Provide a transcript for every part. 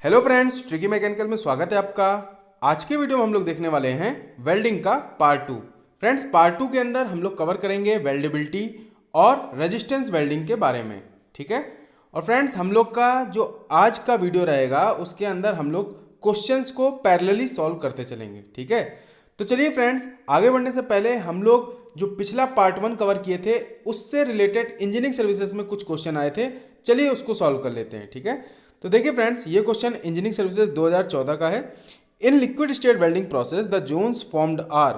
Hello friends, tricky mechanical में स्वागत है आपका। आज के वीडियो में हम लोग देखने वाले हैं वेल्डिंग का पार्ट 2। फ्रेंड्स, पार्ट 2 के अंदर हम लोग कवर करेंगे वेल्डेबिलिटी और रेजिस्टेंस वेल्डिंग के बारे में, ठीक है। और फ्रेंड्स, हम लोग का जो आज का वीडियो रहेगा उसके अंदर हम लोग क्वेश्चंस को पैरेलली सॉल्व करते चलेंगे, ठीक है। तो चलिए फ्रेंड्स, आगे बढ़ने से पहले हम लोग जो पिछला पार्ट 1 कवर किए थे उससे रिलेटेड इंजीनियरिंग सर्विसेज में कुछ क्वेश्चन आए थे, चलिए उसको सॉल्व कर लेते हैं, ठीक है। तो देखिए फ्रेंड्स, ये क्वेश्चन इंजीनियरिंग सर्विसेज 2014 का है। In liquid state welding process the zones formed are.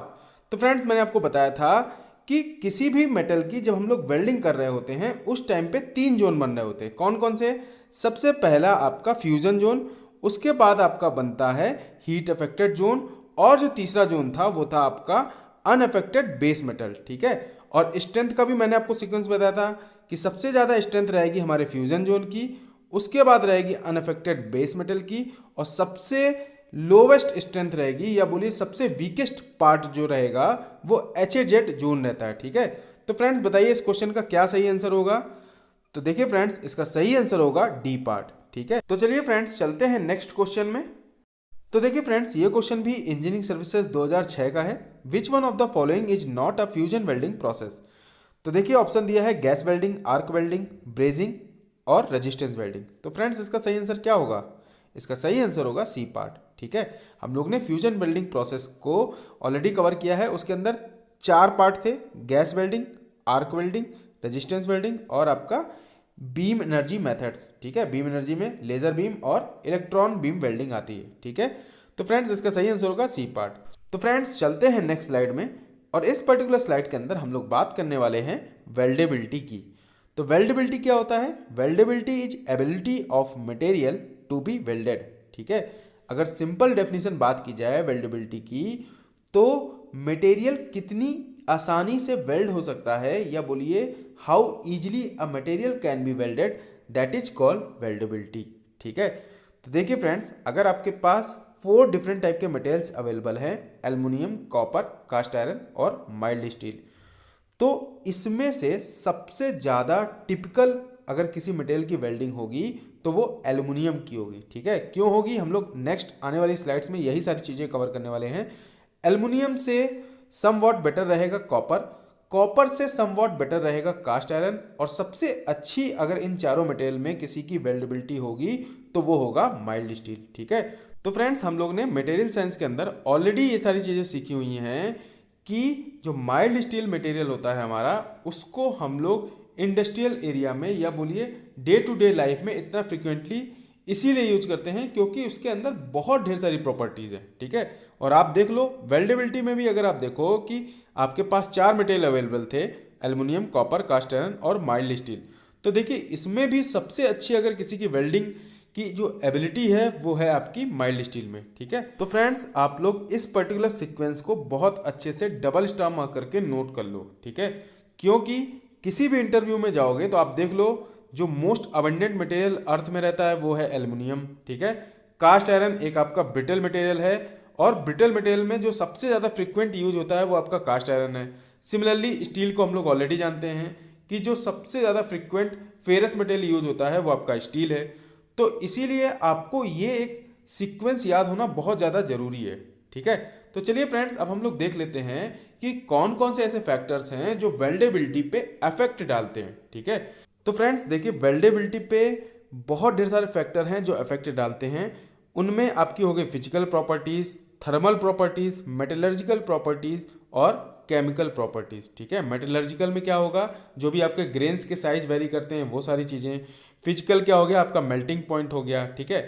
तो फ्रेंड्स, मैंने आपको बताया था कि किसी भी मेटल की जब हम लोग वेल्डिंग कर रहे होते हैं उस टाइम पे 3 जोन बन रहे होते हैं। कौन कौन से? सबसे पहला आपका फ्यूजन जोन, उसके बाद आपका बनता है हीट अफेक्टेड जोन, और जो तीसरा जोन था वो था आपका अनअफेक्टेड बेस मेटल, ठीक है। और स्ट्रेंथ का भी मैंने आपको सीक्वेंस बताया था कि सबसे ज़्यादा स्ट्रेंथ रहेगी हमारे फ्यूजन जोन की, उसके बाद रहेगी अनअफेक्टेड बेस मेटल की, और सबसे लोवेस्ट स्ट्रेंथ रहेगी या बोलिए सबसे वीकेस्ट पार्ट जो रहेगा वो HAZ जोन रहता है, ठीक है। तो फ्रेंड्स, बताइए इस क्वेश्चन का क्या सही आंसर होगा? तो देखिए फ्रेंड्स, इसका सही आंसर होगा डी पार्ट, ठीक है। तो चलिए फ्रेंड्स, चलते हैं नेक्स्ट क्वेश्चन में। तो देखिए फ्रेंड्स, ये क्वेश्चन भी इंजीनियरिंग सर्विसेज 2006 का है। Which one of the following is not a fusion welding process? तो देखिए ऑप्शन दिया है gas welding, arc welding, brazing और रेजिस्टेंस वेल्डिंग। तो फ्रेंड्स, इसका सही आंसर क्या होगा? इसका सही आंसर होगा सी पार्ट, ठीक है। हम लोग ने फ्यूजन वेल्डिंग प्रोसेस को ऑलरेडी कवर किया है। उसके अंदर 4 पार्ट थे: gas welding, arc welding, resistance welding और आपका बीम एनर्जी मेथड्स, ठीक है। बीम एनर्जी में लेजर बीम और इलेक्ट्रॉन बीम वेल्डिंग आती है, ठीक है। तो फ्रेंड्स, इसका सही आंसर होगा सी पार्ट। तो फ्रेंड्स, चलते हैं नेक्स्ट स्लाइड में, और इस पर्टिकुलर स्लाइड के अंदर हम लोग बात करने वाले हैं वेल्डेबिलिटी की। तो वेल्डेबिलिटी क्या होता है? Weldability is ability of material to be welded, ठीक है। अगर सिंपल डेफिनेशन बात की जाए वेल्डेबिलिटी की, तो मटेरियल कितनी आसानी से वेल्ड हो सकता है, या बोलिए how easily a material can be welded, that is called weldability, ठीक है। तो देखिए फ्रेंड्स, अगर आपके पास 4 डिफरेंट टाइप के मटेरियल्स अवेलेबल हैं: एल्युमिनियम, कॉपर, कास्ट आयरन और माइल्ड स्टील, तो इसमें से सबसे ज़्यादा टिपिकल अगर किसी मटेरियल की वेल्डिंग होगी तो वो एल्युमिनियम की होगी, ठीक है। क्यों होगी? हम लोग नेक्स्ट आने वाली स्लाइड्स में यही सारी चीज़ें कवर करने वाले हैं। एल्युमिनियम से समवॉट बेटर रहेगा कॉपर, कॉपर से समवॉट बेटर रहेगा कास्ट आयरन, और सबसे अच्छी अगर इन चारों मटेरियल में किसी की वेल्डेबिलिटी होगी तो वो होगा माइल्ड स्टील, ठीक है। तो फ्रेंड्स, हम लोग ने मटेरियल साइंस के अंदर ऑलरेडी ये सारी चीज़ें सीखी हुई हैं कि जो माइल्ड स्टील मटेरियल होता है हमारा, उसको हम लोग इंडस्ट्रियल एरिया में या बोलिए डे टू डे लाइफ में इतना फ्रिक्वेंटली इसीलिए यूज करते हैं क्योंकि उसके अंदर बहुत ढेर सारी प्रॉपर्टीज़ हैं, ठीक है। और आप देख लो वेल्डेबिलिटी में भी, अगर आप देखो कि आपके पास 4 मटेरियल अवेलेबल थे: एल्युमिनियम, कॉपर, कास्ट आयरन और माइल्ड स्टील। तो देखिए इसमें भी सबसे अच्छी अगर किसी की वेल्डिंग की जो एबिलिटी है वो है आपकी माइल्ड स्टील में, ठीक है। तो फ्रेंड्स, आप लोग इस पर्टिकुलर सीक्वेंस को बहुत अच्छे से डबल स्टार मार्क करके नोट कर लो, ठीक है। क्योंकि किसी भी इंटरव्यू में जाओगे तो आप देख लो जो मोस्ट अबंडेंट मटेरियल अर्थ में रहता है वो है एल्युमिनियम, ठीक है। कास्ट आयरन एक आपका ब्रिटल मटेरियल है, और ब्रिटल मटेरियल में जो सबसे ज़्यादा फ्रिक्वेंट यूज होता है वो आपका कास्ट आयरन है। सिमिलरली स्टील को हम लोग ऑलरेडी जानते हैं कि जो सबसे ज़्यादा फ्रिक्वेंट फेरस मटेरियल यूज होता है वो आपका स्टील है। तो इसीलिए आपको ये एक सीक्वेंस याद होना बहुत ज़्यादा ज़रूरी है, ठीक है। तो चलिए फ्रेंड्स, अब हम लोग देख लेते हैं कि कौन कौन से ऐसे फैक्टर्स हैं जो वेल्डेबिलिटी पे अफेक्ट डालते हैं, ठीक है। तो फ्रेंड्स देखिए, वेल्डेबिलिटी पे बहुत ढेर सारे फैक्टर हैं जो अफेक्ट डालते हैं। उनमें आपकी हो गई physical properties, thermal properties, metallurgical properties और केमिकल प्रॉपर्टीज़, ठीक है। मेटलर्जिकल में क्या होगा? जो भी आपके ग्रेन्स के साइज वेरी करते हैं वो सारी चीज़ें। फिजिकल क्या हो गया? आपका मेल्टिंग पॉइंट हो गया, ठीक है।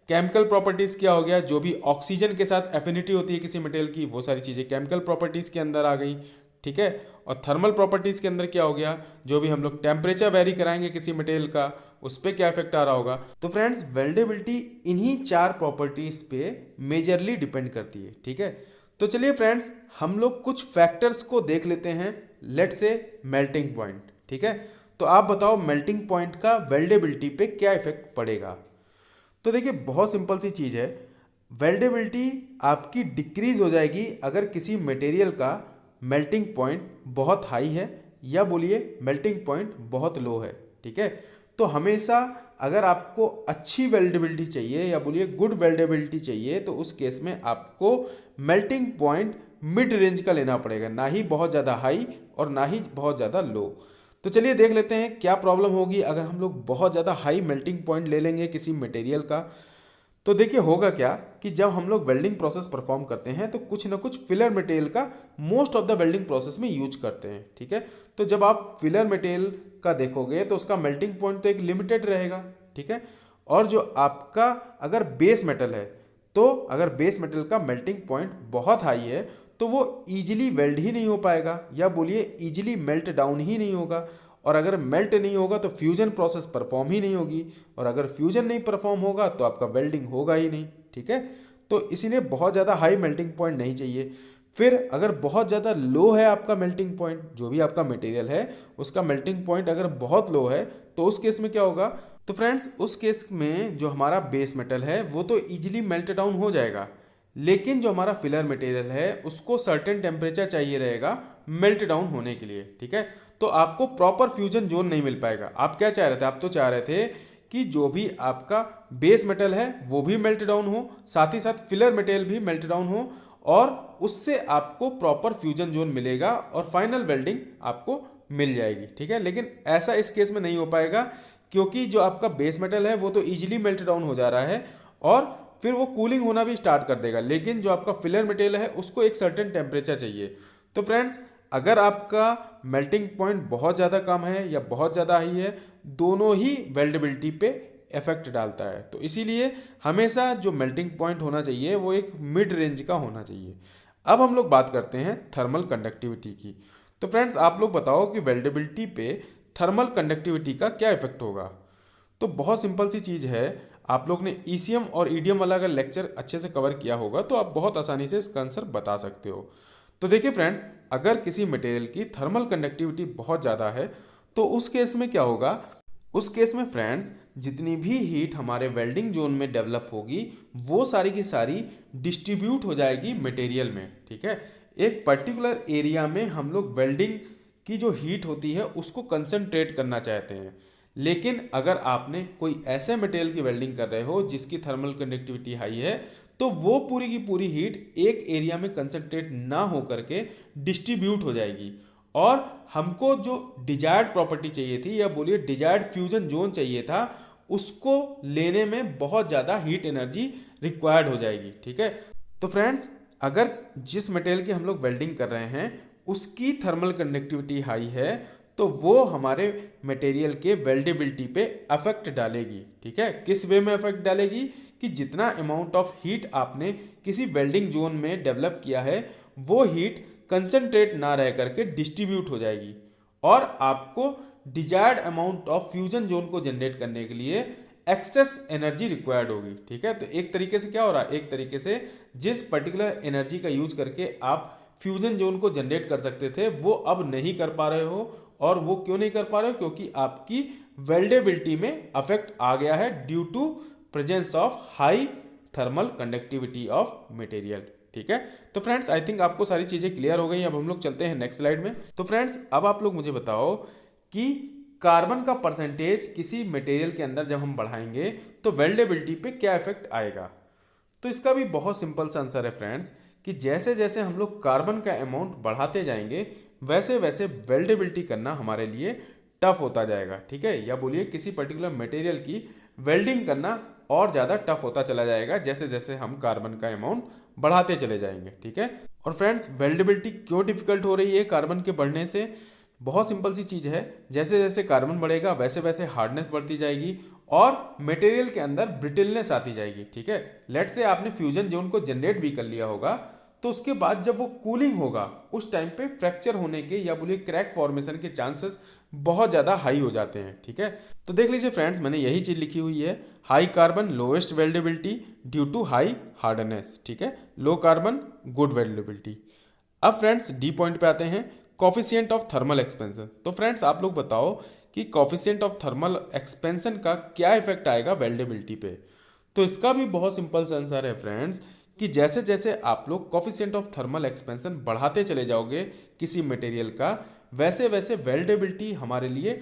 केमिकल प्रॉपर्टीज़ क्या हो गया? जो भी ऑक्सीजन के साथ एफिनिटी होती है किसी मटेरियल की, वो सारी चीज़ें केमिकल प्रॉपर्टीज़ के अंदर आ गई, ठीक है। और थर्मल प्रॉपर्टीज़ के अंदर क्या हो गया? जो भी हम लोग टेम्परेचर वेरी कराएंगे किसी मटेरियल का, उस पर क्या इफेक्ट आ रहा होगा। तो फ्रेंड्स, वेल्डेबिलिटी इन्हीं 4 प्रॉपर्टीज़ पे मेजरली डिपेंड करती है, ठीक है। तो चलिए फ्रेंड्स, हम लोग कुछ फैक्टर्स को देख लेते हैं। लेट से मेल्टिंग पॉइंट, ठीक है। तो आप बताओ मेल्टिंग पॉइंट का वेल्डेबिलिटी पे क्या इफेक्ट पड़ेगा? तो देखिए बहुत सिंपल सी चीज़ है, वेल्डेबिलिटी आपकी डिक्रीज हो जाएगी अगर किसी मटेरियल का मेल्टिंग पॉइंट बहुत हाई है या बोलिए मेल्टिंग पॉइंट बहुत लो है, ठीक है। तो हमेशा अगर आपको अच्छी वेल्डेबिलिटी चाहिए या बोलिए गुड वेल्डेबिलिटी चाहिए तो उस केस में आपको मेल्टिंग पॉइंट मिड रेंज का लेना पड़ेगा, ना ही बहुत ज़्यादा हाई और ना ही बहुत ज़्यादा लो। तो चलिए देख लेते हैं क्या प्रॉब्लम होगी अगर हम लोग बहुत ज़्यादा हाई मेल्टिंग पॉइंट ले लेंगे किसी मटेरियल का। तो देखिए होगा क्या कि जब हम लोग वेल्डिंग प्रोसेस परफॉर्म करते हैं तो कुछ ना कुछ फिलर मटेरियल का most of the welding process में यूज करते हैं, ठीक है। तो जब आप फिलर मटेरियल का देखोगे तो उसका मेल्टिंग पॉइंट तो एक लिमिटेड रहेगा, ठीक है। और जो आपका अगर बेस मेटल है तो अगर बेस मेटल का मेल्टिंग पॉइंट बहुत हाई है तो वो ईजिली वेल्ड ही नहीं हो पाएगा या बोलिए ईजिली मेल्ट डाउन ही नहीं होगा। और अगर मेल्ट नहीं होगा तो फ्यूजन प्रोसेस परफॉर्म ही नहीं होगी, और अगर फ्यूजन नहीं परफॉर्म होगा तो आपका वेल्डिंग होगा ही नहीं, ठीक है। तो इसीलिए बहुत ज़्यादा हाई मेल्टिंग पॉइंट नहीं चाहिए। फिर अगर बहुत ज़्यादा लो है आपका मेल्टिंग पॉइंट, जो भी आपका मटेरियल है उसका मेल्टिंग पॉइंट अगर बहुत लो है तो उस केस में क्या होगा, तो फ्रेंड्स उस केस में जो हमारा बेस मेटल है वो तो ईजिली मेल्ट डाउन हो जाएगा, लेकिन जो हमारा फिलर मटेरियल है उसको सर्टेन टेम्परेचर चाहिए रहेगा मेल्ट डाउन होने के लिए, ठीक है। तो आपको प्रॉपर फ्यूजन जोन नहीं मिल पाएगा। आप क्या चाह रहे थे, आप तो चाह रहे थे कि जो भी आपका बेस मेटल है वो भी मेल्ट डाउन हो, साथ ही साथ फिलर मटेरियल भी मेल्ट डाउन हो, और उससे आपको प्रॉपर फ्यूजन जोन मिलेगा और फाइनल वेल्डिंग आपको मिल जाएगी, ठीक है। लेकिन ऐसा इस केस में नहीं हो पाएगा क्योंकि जो आपका बेस मेटल है वो तो ईजिली मेल्ट डाउन हो जा रहा है और फिर वो कूलिंग होना भी स्टार्ट कर देगा, लेकिन जो आपका फिलर मटेरियल है उसको एक सर्टेन टेम्परेचर चाहिए। तो फ्रेंड्स अगर आपका मेल्टिंग पॉइंट बहुत ज़्यादा कम है या बहुत ज़्यादा हाई है, दोनों ही वेल्डेबिलिटी पे इफेक्ट डालता है। तो इसीलिए हमेशा जो मेल्टिंग पॉइंट होना चाहिए वो एक मिड रेंज का होना चाहिए। अब हम लोग बात करते हैं थर्मल कंडक्टिविटी की। तो फ्रेंड्स आप लोग बताओ कि वेल्डेबिलिटी पे थर्मल कंडक्टिविटी का क्या इफेक्ट होगा। तो बहुत सिंपल सी चीज़ है, आप लोग ने ईसीएम और ईडीएम वाला अगर लेक्चर अच्छे से कवर किया होगा तो आप बहुत आसानी से इसका आंसर बता सकते हो। तो देखिए फ्रेंड्स, अगर किसी मटेरियल की थर्मल कंडक्टिविटी बहुत ज़्यादा है तो उस केस में क्या होगा, उस केस में फ्रेंड्स जितनी भी हीट हमारे वेल्डिंग जोन में डेवलप होगी वो सारी की सारी डिस्ट्रीब्यूट हो जाएगी मटेरियल में, ठीक है। एक पर्टिकुलर एरिया में हम लोग वेल्डिंग की जो हीट होती है उसको कंसंट्रेट करना चाहते हैं, लेकिन अगर आपने कोई ऐसे मटेरियल की वेल्डिंग कर रहे हो जिसकी थर्मल कंडक्टिविटी हाई है तो वो पूरी की पूरी हीट एक एरिया में कंसंट्रेट ना हो करके डिस्ट्रीब्यूट हो जाएगी, और हमको जो डिजायर्ड प्रॉपर्टी चाहिए थी या बोलिए डिजायर्ड फ्यूजन जोन चाहिए था उसको लेने में बहुत ज़्यादा हीट एनर्जी रिक्वायर्ड हो जाएगी, ठीक है। तो फ्रेंड्स अगर जिस मटेरियल की हम लोग वेल्डिंग कर रहे हैं उसकी थर्मल कंडक्टिविटी हाई है तो वो हमारे मटेरियल के वेल्डेबिलिटी पे अफेक्ट डालेगी, ठीक है। किस वे में अफेक्ट डालेगी कि जितना अमाउंट ऑफ हीट आपने किसी वेल्डिंग जोन में डेवलप किया है वो हीट कंसंट्रेट ना रह करके डिस्ट्रीब्यूट हो जाएगी, और आपको desired amount of fusion zone को जनरेट करने के लिए एक्सेस एनर्जी रिक्वायर्ड होगी, ठीक है। तो एक तरीके से क्या हो रहा है, एक तरीके से जिस पर्टिकुलर एनर्जी का यूज करके आप फ्यूजन जोन को जनरेट कर सकते थे वो अब नहीं कर पा रहे हो, और वो क्यों नहीं कर पा रहे हो, क्योंकि आपकी वेल्डेबिलिटी में अफेक्ट आ गया है due to presence of high thermal conductivity of material, ठीक है। तो फ्रेंड्स आई थिंक आपको सारी चीजें क्लियर हो गई। अब हम लोग चलते हैं नेक्स्ट स्लाइड में। तो फ्रेंड्स अब आप लोग मुझे बताओ कि कार्बन का परसेंटेज किसी मटेरियल के अंदर जब हम बढ़ाएंगे तो वेल्डेबिलिटी पे क्या इफेक्ट आएगा। तो इसका भी बहुत सिंपल सा आंसर है फ्रेंड्स कि जैसे जैसे हम लोग कार्बन का अमाउंट बढ़ाते जाएंगे वैसे वैसे वेल्डेबिलिटी करना हमारे लिए टफ होता जाएगा, ठीक है। या बोलिए किसी पर्टिकुलर मटेरियल की वेल्डिंग करना और ज़्यादा टफ होता चला जाएगा जैसे जैसे हम कार्बन का अमाउंट बढ़ाते चले जाएंगे, ठीक है। और फ्रेंड्स वेल्डेबिलिटी क्यों डिफिकल्ट हो रही है कार्बन के बढ़ने से, बहुत सिंपल सी चीज़ है, जैसे जैसे कार्बन बढ़ेगा वैसे वैसे हार्डनेस बढ़ती जाएगी और मटेरियल के अंदर ब्रिटलनेस आती जाएगी, ठीक है। लेट से आपने फ्यूजन जोन को जनरेट भी कर लिया होगा तो उसके बाद जब वो कूलिंग होगा उस टाइम पे फ्रैक्चर होने के या बोलिए क्रैक फॉर्मेशन के चांसेस बहुत ज़्यादा हाई हो जाते हैं, ठीक है। तो देख लीजिए फ्रेंड्स मैंने यही चीज़ लिखी हुई है, high carbon lowest weldability due to high hardness, ठीक है। Low carbon good weldability. अब फ्रेंड्स डी पॉइंट पे आते हैं, कॉफिशिएंट ऑफ थर्मल एक्सपेंशन। तो फ्रेंड्स आप लोग बताओ कि कॉफिशिएंट ऑफ थर्मल एक्सपेंशन का क्या इफेक्ट आएगा वेल्डेबिलिटी पे। तो इसका भी बहुत सिंपल सा आंसर है फ्रेंड्स कि जैसे जैसे आप लोग कॉफिशिएंट ऑफ थर्मल एक्सपेंशन बढ़ाते चले जाओगे किसी मटेरियल का वैसे वैसे वेल्डेबिलिटी हमारे लिए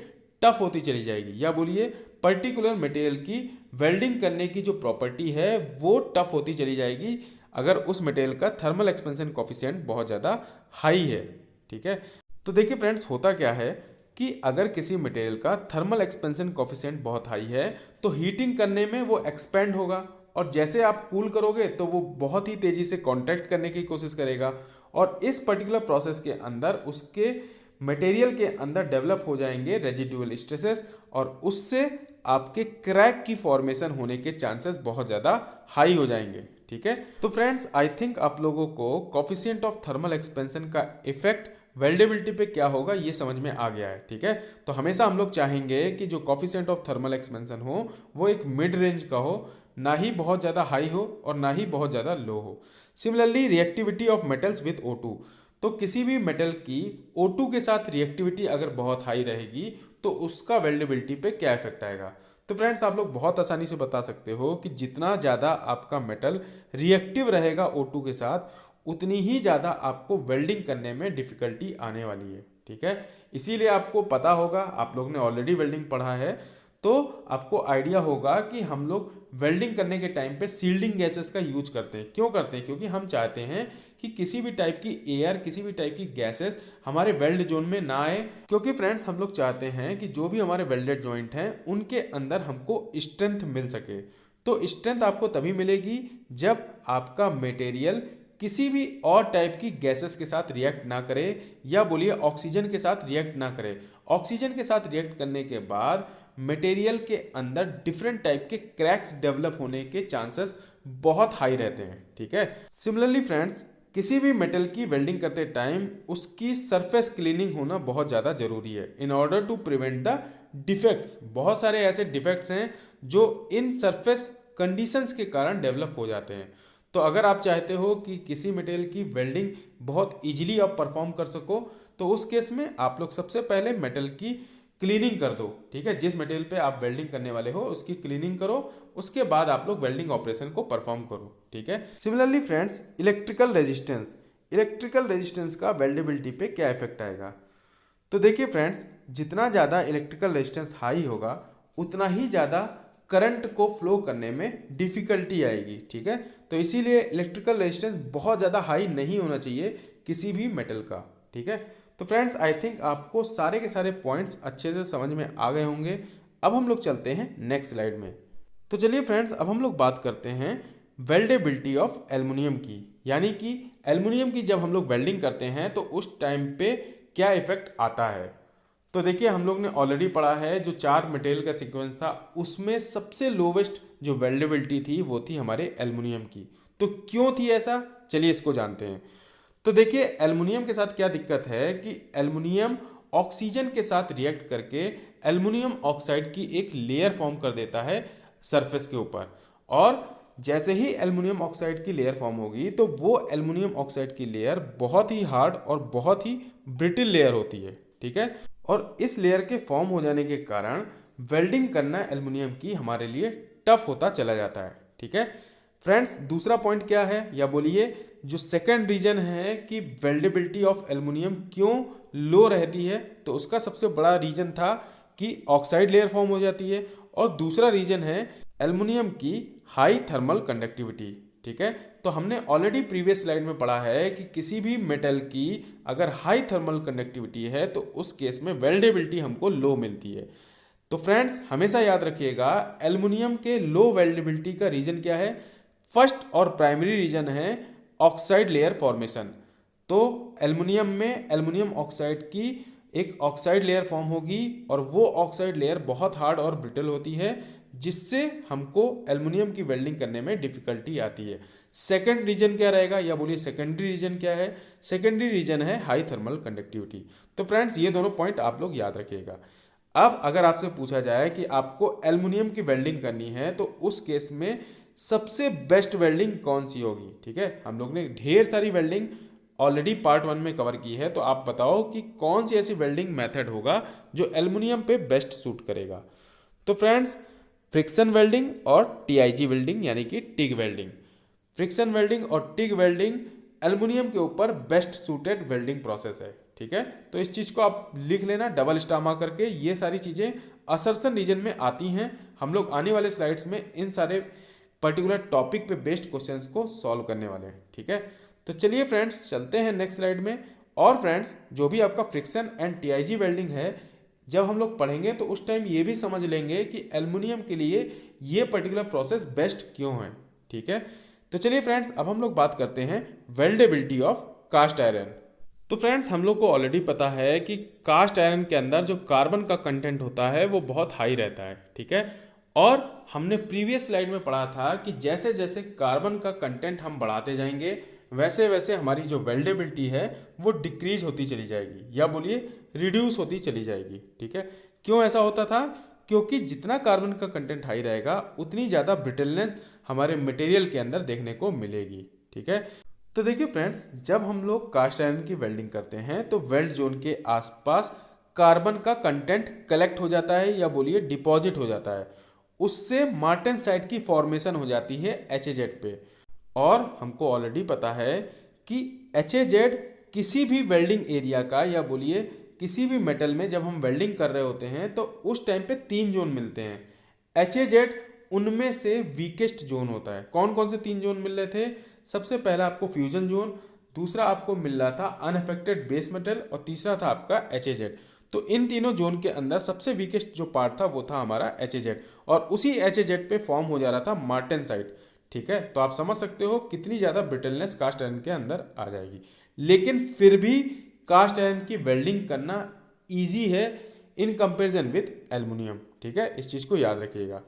टफ होती चली जाएगी, या बोलिए पर्टिकुलर मटेरियल की वेल्डिंग करने की जो प्रॉपर्टी है वो टफ होती चली जाएगी अगर उस मटेरियल का थर्मल एक्सपेंशन कोफिशिएंट बहुत ज़्यादा हाई है। ठीक है, तो देखिए फ्रेंड्स, होता क्या है कि अगर किसी मटेरियल का थर्मल एक्सपेंशन कोफिशिएंट बहुत हाई है तो हीटिंग करने में वो एक्सपेंड होगा, और जैसे आप कूल करोगे तो वो बहुत ही तेज़ी से कॉन्ट्रैक्ट करने की कोशिश करेगा, और इस पर्टिकुलर प्रोसेस के अंदर उसके मटेरियल के अंदर डेवलप हो जाएंगे रेजिडुअल स्ट्रेसेस, और उससे आपके क्रैक की फॉर्मेशन होने के चांसेस बहुत ज़्यादा हाई हो जाएंगे। ठीक है, तो फ्रेंड्स आई थिंक आप लोगों को कोफिशिएंट ऑफ थर्मल एक्सपेंशन का इफेक्ट वेल्डेबिलिटी पे क्या होगा ये समझ में आ गया है। ठीक है, तो हमेशा हम लोग चाहेंगे कि जो कोफिशिएंट ऑफ थर्मल एक्सपेंशन हो वो एक मिड रेंज का हो, ना ही बहुत ज़्यादा हाई हो और ना ही बहुत ज़्यादा लो हो। Similarly reactivity of metals with O2, तो किसी भी मेटल की O2 के साथ रिएक्टिविटी अगर बहुत हाई रहेगी तो उसका वेल्डेबिलिटी पे क्या इफेक्ट आएगा। तो फ्रेंड्स, आप लोग बहुत आसानी से बता सकते हो कि जितना ज़्यादा आपका मेटल रिएक्टिव रहेगा O2 के साथ उतनी ही ज़्यादा आपको वेल्डिंग करने में डिफ़िकल्टी आने वाली है। ठीक है, इसीलिए आपको पता होगा, आप लोग ने ऑलरेडी वेल्डिंग पढ़ा है तो आपको आइडिया होगा कि हम लोग वेल्डिंग करने के टाइम पे सील्डिंग गैसेस का यूज करते हैं। क्यों करते हैं? क्योंकि हम चाहते हैं कि किसी भी टाइप की एयर, किसी भी टाइप की गैसेस हमारे वेल्ड जोन में ना आए, क्योंकि फ्रेंड्स हम लोग चाहते हैं कि जो भी हमारे वेल्डेड जॉइंट हैं उनके अंदर हमको स्ट्रेंथ मिल सके। तो स्ट्रेंथ आपको तभी मिलेगी जब आपका मटेरियल किसी भी और टाइप की गैसेस के साथ रिएक्ट ना करे, या बोलिए ऑक्सीजन के साथ रिएक्ट ना करे। ऑक्सीजन के साथ रिएक्ट करने के बाद मटेरियल के अंदर डिफरेंट टाइप के क्रैक्स डेवलप होने के चांसेस बहुत हाई रहते हैं। ठीक है, सिमिलरली फ्रेंड्स, किसी भी मेटल की वेल्डिंग करते टाइम उसकी सरफेस क्लीनिंग होना बहुत ज़्यादा जरूरी है in order to prevent the defects. बहुत सारे ऐसे डिफेक्ट्स हैं जो इन सरफेस कंडीशंस के कारण डेवलप हो जाते हैं। तो अगर आप चाहते हो कि किसी मटेरियल की वेल्डिंग बहुत इजीली आप परफॉर्म कर सको तो उस केस में आप लोग सबसे पहले मेटल की क्लीनिंग कर दो। ठीक है, जिस मटेरियल पे आप वेल्डिंग करने वाले हो उसकी क्लीनिंग करो, उसके बाद आप लोग वेल्डिंग ऑपरेशन को परफॉर्म करो। ठीक है, सिमिलरली फ्रेंड्स, इलेक्ट्रिकल रेजिस्टेंस का वेल्डेबिलिटी पे क्या इफेक्ट आएगा। तो देखिए फ्रेंड्स, जितना ज़्यादा इलेक्ट्रिकल रेजिस्टेंस हाई होगा उतना ही ज़्यादा करंट को फ्लो करने में डिफिकल्टी आएगी। ठीक है, तो इसीलिए इलेक्ट्रिकल रेजिस्टेंस बहुत ज़्यादा हाई नहीं होना चाहिए किसी भी मेटल का। ठीक है, तो फ्रेंड्स आई थिंक आपको सारे के सारे पॉइंट्स अच्छे से समझ में आ गए होंगे। अब हम लोग चलते हैं नेक्स्ट स्लाइड में। तो चलिए फ्रेंड्स, अब हम लोग बात करते हैं वेल्डेबिलिटी ऑफ एल्युमिनियम की, यानी कि एल्युमिनियम की जब हम लोग वेल्डिंग करते हैं तो उस टाइम पे क्या इफेक्ट आता है। तो देखिए, हम लोग ने ऑलरेडी पढ़ा है जो 4 मटेरियल का सीक्वेंस था उसमें सबसे लोवेस्ट जो वेल्डेबिलिटी थी वो थी हमारे एल्युमिनियम की। तो क्यों थी ऐसा, चलिए इसको जानते हैं। तो देखिए, एल्युमिनियम के साथ क्या दिक्कत है कि एल्युमिनियम ऑक्सीजन के साथ रिएक्ट करके एल्युमिनियम ऑक्साइड की एक लेयर फॉर्म कर देता है सरफेस के ऊपर, और जैसे ही एल्युमिनियम ऑक्साइड की लेयर फॉर्म होगी तो वो एल्युमिनियम ऑक्साइड की लेयर बहुत ही हार्ड और बहुत ही ब्रिटिल लेयर होती है। ठीक है, और इस लेयर के फॉर्म हो जाने के कारण वेल्डिंग करना एल्युमिनियम की हमारे लिए टफ होता चला जाता है। ठीक है फ्रेंड्स, दूसरा पॉइंट क्या है, या बोलिए जो सेकंड रीजन है कि वेल्डेबिलिटी ऑफ एल्युमिनियम क्यों लो रहती है, तो उसका सबसे बड़ा रीजन था कि ऑक्साइड लेयर फॉर्म हो जाती है, और दूसरा रीजन है एल्युमिनियम की हाई थर्मल कंडक्टिविटी। ठीक है, तो हमने ऑलरेडी प्रीवियस स्लाइड में पढ़ा है कि किसी भी मेटल की अगर हाई थर्मल कंडक्टिविटी है तो उस केस में वेल्डेबिलिटी हमको लो मिलती है। तो फ्रेंड्स, हमेशा याद रखिएगा एल्युमिनियम के लो वेल्डेबिलिटी का रीजन क्या है। फर्स्ट और प्राइमरी रीजन है ऑक्साइड लेयर फॉर्मेशन। तो एल्युमिनियम में एल्युमिनियम ऑक्साइड की एक ऑक्साइड लेयर फॉर्म होगी, और वो ऑक्साइड लेयर बहुत हार्ड और ब्रिटल होती है, जिससे हमको एल्युमिनियम की वेल्डिंग करने में डिफिकल्टी आती है। सेकंड रीजन क्या रहेगा, या बोलिए सेकेंडरी रीजन क्या है। सेकेंडरी रीजन है हाई थर्मल कंडक्टिविटी। तो फ्रेंड्स, ये दोनों पॉइंट आप लोग याद रखिएगा। अब अगर आपसे पूछा जाए कि आपको एल्युमिनियम की वेल्डिंग करनी है तो उस केस में सबसे बेस्ट वेल्डिंग कौन सी होगी। ठीक है, हम लोग ने ढेर सारी वेल्डिंग ऑलरेडी पार्ट 1 में कवर की है, तो आप बताओ कि कौन सी ऐसी वेल्डिंग मेथड होगा जो एल्युमिनियम पे बेस्ट सूट करेगा। तो फ्रेंड्स, फ्रिक्शन वेल्डिंग और TIG वेल्डिंग यानी कि टिग वेल्डिंग। फ्रिक्शन वेल्डिंग और टिग वेल्डिंग एल्युमिनियम के ऊपर बेस्ट सूटेड वेल्डिंग प्रोसेस है। ठीक है। तो इस चीज़ को आप लिख लेना डबल स्टार मार्क करके। ये सारी चीज़ें असर्शन रीजन में आती हैं। हम लोग आने वाले स्लाइड्स में इन सारे पर्टिकुलर टॉपिक पे बेस्ड क्वेश्चंस को सॉल्व करने वाले हैं, ठीक है। तो चलिए फ्रेंड्स चलते हैं नेक्स्ट स्लाइड में। और फ्रेंड्स जो भी आपका फ्रिक्शन एंड टीआईजी वेल्डिंग है, जब हम लोग पढ़ेंगे तो उस टाइम ये भी समझ लेंगे कि एल्युमिनियम के लिए ये पर्टिकुलर प्रोसेस बेस्ट क्यों है, ठीक है। तो चलिए फ्रेंड्स अब हम लोग बात करते हैं वेल्डेबिलिटी ऑफ कास्ट आयरन। तो फ्रेंड्स हम लोग को ऑलरेडी पता है कि कास्ट आयरन के अंदर जो कार्बन का कंटेंट होता है वो बहुत हाई रहता है, ठीक है। और हमने प्रीवियस स्लाइड में पढ़ा था कि जैसे जैसे कार्बन का कंटेंट हम बढ़ाते जाएंगे वैसे वैसे हमारी जो वेल्डेबिलिटी है वो डिक्रीज होती चली जाएगी, या बोलिए रिड्यूस होती चली जाएगी, ठीक है। क्यों ऐसा होता था? क्योंकि जितना कार्बन का कंटेंट हाई रहेगा उतनी ज़्यादा ब्रिटलनेस हमारे मटेरियल के अंदर देखने को मिलेगी, ठीक है। तो देखिए फ्रेंड्स, जब हम लोग कास्ट आयरन की वेल्डिंग करते हैं तो वेल्ड जोन के आसपास कार्बन का कंटेंट कलेक्ट हो जाता है, या बोलिए डिपॉजिट हो जाता है। उससे मार्टेनसाइट की फॉर्मेशन हो जाती है HZ पे। और हमको ऑलरेडी पता है कि HZ किसी भी वेल्डिंग एरिया का, या बोलिए किसी भी मेटल में जब हम वेल्डिंग कर रहे होते हैं तो उस टाइम पे 3 जोन मिलते हैं। HZ उनमें से वीकेस्ट जोन होता है। कौन कौन से 3 जोन मिल रहे थे? सबसे पहला आपको फ्यूजन जोन, दूसरा आपको मिल रहा था अनअफेक्टेड बेस मेटल, और तीसरा था आपका HZ। तो इन तीनों जोन के अंदर सबसे वीकेस्ट जो पार्ट था वो था हमारा HZ, और उसी HZ पे फॉर्म हो जा रहा था मार्टेनसाइट, ठीक है। तो आप समझ सकते हो कितनी ज़्यादा ब्रिटलनेस कास्ट आयरन के अंदर आ जाएगी। लेकिन फिर भी कास्ट आयरन की वेल्डिंग करना ईजी है इन कंपेरिजन विथ एल्युमिनियम, ठीक है। इस चीज़ को याद रखिएगा।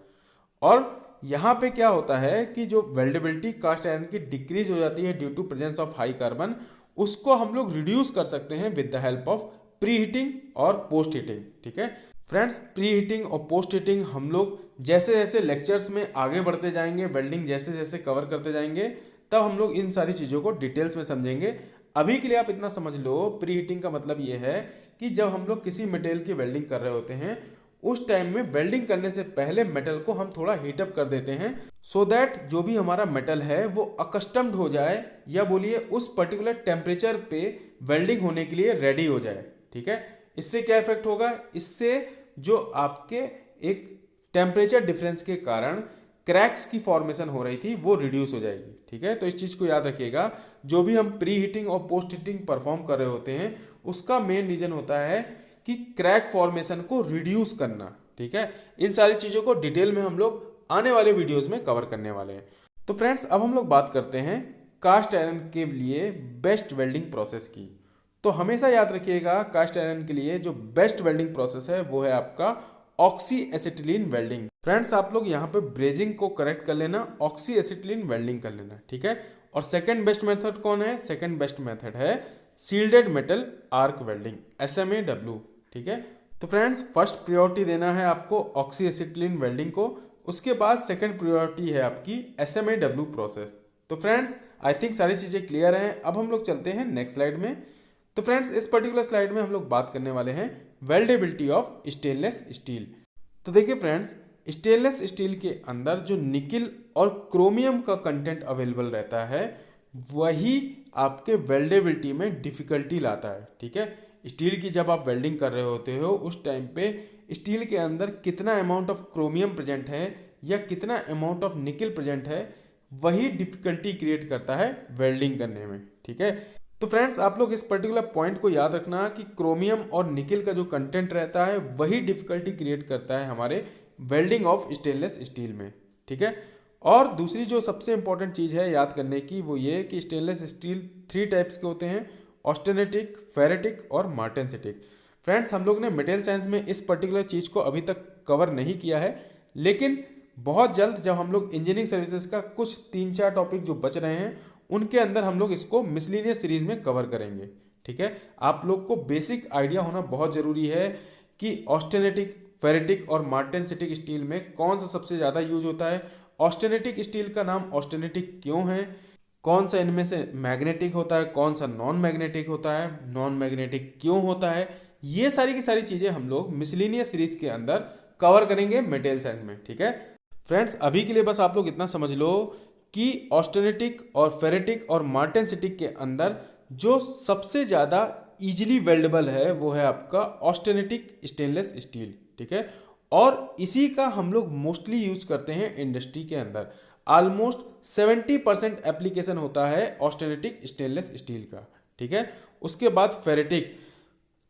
और यहाँ पे क्या होता है कि जो वेल्डेबिलिटी कास्ट आयरन की डिक्रीज हो जाती है due to presence of high carbon, उसको हम लोग रिड्यूस कर सकते हैं with the help of pre heating और पोस्ट हीटिंग, ठीक है। फ्रेंड्स प्री हीटिंग और पोस्ट हीटिंग हम लोग जैसे जैसे लेक्चर्स में आगे बढ़ते जाएंगे, वेल्डिंग जैसे जैसे कवर करते जाएंगे, तब हम लोग इन सारी चीज़ों को डिटेल्स में समझेंगे। अभी के लिए आप इतना समझ लो, प्री हीटिंग का मतलब ये है कि जब हम लोग किसी मटेरियल की वेल्डिंग कर रहे होते हैं उस टाइम में वेल्डिंग करने से पहले मेटल को हम थोड़ा हीटअप कर देते हैं, सो दैट जो भी हमारा मेटल है वो अकस्टम्ड हो जाए, या बोलिए उस पर्टिकुलर टेम्परेचर पे वेल्डिंग होने के लिए रेडी हो जाए, ठीक है। इससे क्या इफेक्ट होगा? इससे जो आपके एक टेम्परेचर डिफरेंस के कारण क्रैक्स की फॉर्मेशन हो रही थी वो रिड्यूस हो जाएगी, ठीक है। तो इस चीज़ को याद रखिएगा। जो भी हम प्री हीटिंग और पोस्ट हीटिंग परफॉर्म कर रहे होते हैं उसका मेन रीजन होता है कि क्रैक फॉर्मेशन को रिड्यूस करना, ठीक है। इन सारी चीज़ों को डिटेल में हम लोग आने वाले वीडियोस में कवर करने वाले हैं। तो फ्रेंड्स अब हम लोग बात करते हैं कास्ट आयरन के लिए बेस्ट वेल्डिंग प्रोसेस की। तो हमेशा याद रखिएगा कास्ट आयरन के लिए जो बेस्ट वेल्डिंग प्रोसेस है वो है आपका ऑक्सी एसिटिलीन वेल्डिंग। फ्रेंड्स आप लोग यहाँ पे ब्रेजिंग को करेक्ट कर लेना, ऑक्सी एसिटिलीन वेल्डिंग कर लेना, ठीक है। और सेकंड बेस्ट मेथड कौन है? सेकंड बेस्ट मेथड है shielded metal arc welding, SMAW, ठीक है। तो फ्रेंड्स फर्स्ट प्रायोरिटी देना है आपको ऑक्सी एसिटिलीन वेल्डिंग को, उसके बाद सेकंड प्रायोरिटी है आपकी SMAW प्रोसेस। तो फ्रेंड्स आई थिंक सारी चीज़ें क्लियर हैं। अब हम लोग चलते हैं नेक्स्ट स्लाइड में। तो फ्रेंड्स इस पर्टिकुलर स्लाइड में हम लोग बात करने वाले हैं वेल्डेबिलिटी ऑफ स्टेनलेस स्टील। तो देखिए फ्रेंड्स, स्टेनलेस स्टील के अंदर जो निकिल और क्रोमियम का कंटेंट अवेलेबल रहता है वही आपके वेल्डेबिलिटी में डिफिकल्टी लाता है, ठीक है। स्टील की जब आप वेल्डिंग कर रहे होते हो उस टाइम पे स्टील के अंदर कितना अमाउंट ऑफ क्रोमियम प्रेजेंट है या कितना अमाउंट ऑफ निकिल प्रेजेंट है, वही डिफिकल्टी क्रिएट करता है वेल्डिंग करने में, ठीक है। तो फ्रेंड्स आप लोग इस पर्टिकुलर पॉइंट को याद रखना कि क्रोमियम और निकिल का जो कंटेंट रहता है वही डिफिकल्टी क्रिएट करता है हमारे वेल्डिंग ऑफ स्टेनलेस स्टील में, ठीक है। और दूसरी जो सबसे इंपॉर्टेंट चीज़ है याद करने की वो ये कि स्टेनलेस स्टील 3 टाइप्स के होते हैं, ऑस्टेनेटिक, फेरेटिक और मार्टेनसिटिक। फ्रेंड्स हम लोग ने मटेरियल साइंस में इस पर्टिकुलर चीज़ को अभी तक कवर नहीं किया है, लेकिन बहुत जल्द जब हम लोग इंजीनियरिंग सर्विसेज का कुछ 3-4 टॉपिक जो बच रहे हैं उनके अंदर हम लोग इसको मिसलिनियस सीरीज में कवर करेंगे, ठीक है। आप लोग को बेसिक आइडिया होना बहुत ज़रूरी है कि ऑस्टेनेटिक, फेरेटिक और मार्टेनसिटिक स्टील में कौन सा सबसे ज़्यादा यूज होता है, ऑस्टेनेटिक स्टील का नाम ऑस्टेनेटिक क्यों है, कौन सा इनमें से मैग्नेटिक होता है, कौन सा नॉन मैग्नेटिक होता है, नॉन मैग्नेटिक क्यों होता है, ये सारी की सारी चीज़ें हम लोग मिसलिनियस सीरीज के अंदर कवर करेंगे मटेरियल साइंस में, ठीक है। फ्रेंड्स अभी के लिए बस आप लोग इतना समझ लो कि ऑस्टेनेटिक और फेरेटिक और मार्टेनसिटिक के अंदर जो सबसे ज़्यादा इजीली वेल्डेबल है वो है आपका ऑस्टेनिटिक स्टेनलेस स्टील, ठीक है। और इसी का हम लोग मोस्टली यूज करते हैं इंडस्ट्री के अंदर। ऑलमोस्ट 70% एप्लीकेशन होता है ऑस्टेनिटिक स्टेनलेस स्टील का, ठीक है। उसके बाद फेरेटिक,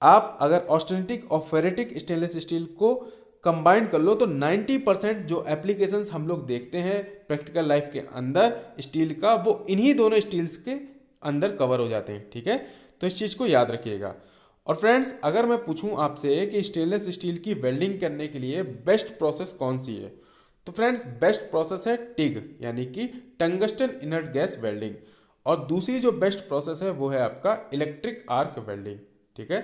आप अगर ऑस्टेनिटिक और फेरेटिक स्टेनलेस स्टील को कंबाइन कर लो तो 90% जो एप्लीकेशंस हम लोग देखते हैं प्रैक्टिकल लाइफ के अंदर स्टील का, वो इन्हीं दोनों स्टील्स के अंदर कवर हो जाते हैं, ठीक है। तो इस चीज़ को याद रखिएगा। और फ्रेंड्स, अगर मैं पूछूं आपसे कि स्टेनलेस स्टील की वेल्डिंग करने के लिए बेस्ट प्रोसेस कौन सी है, तो फ्रेंड्स बेस्ट प्रोसेस है टिग, यानी कि टंगस्टन इनर्ट गैस वेल्डिंग। और दूसरी जो बेस्ट प्रोसेस है वो है आपका इलेक्ट्रिक आर्क वेल्डिंग, ठीक है।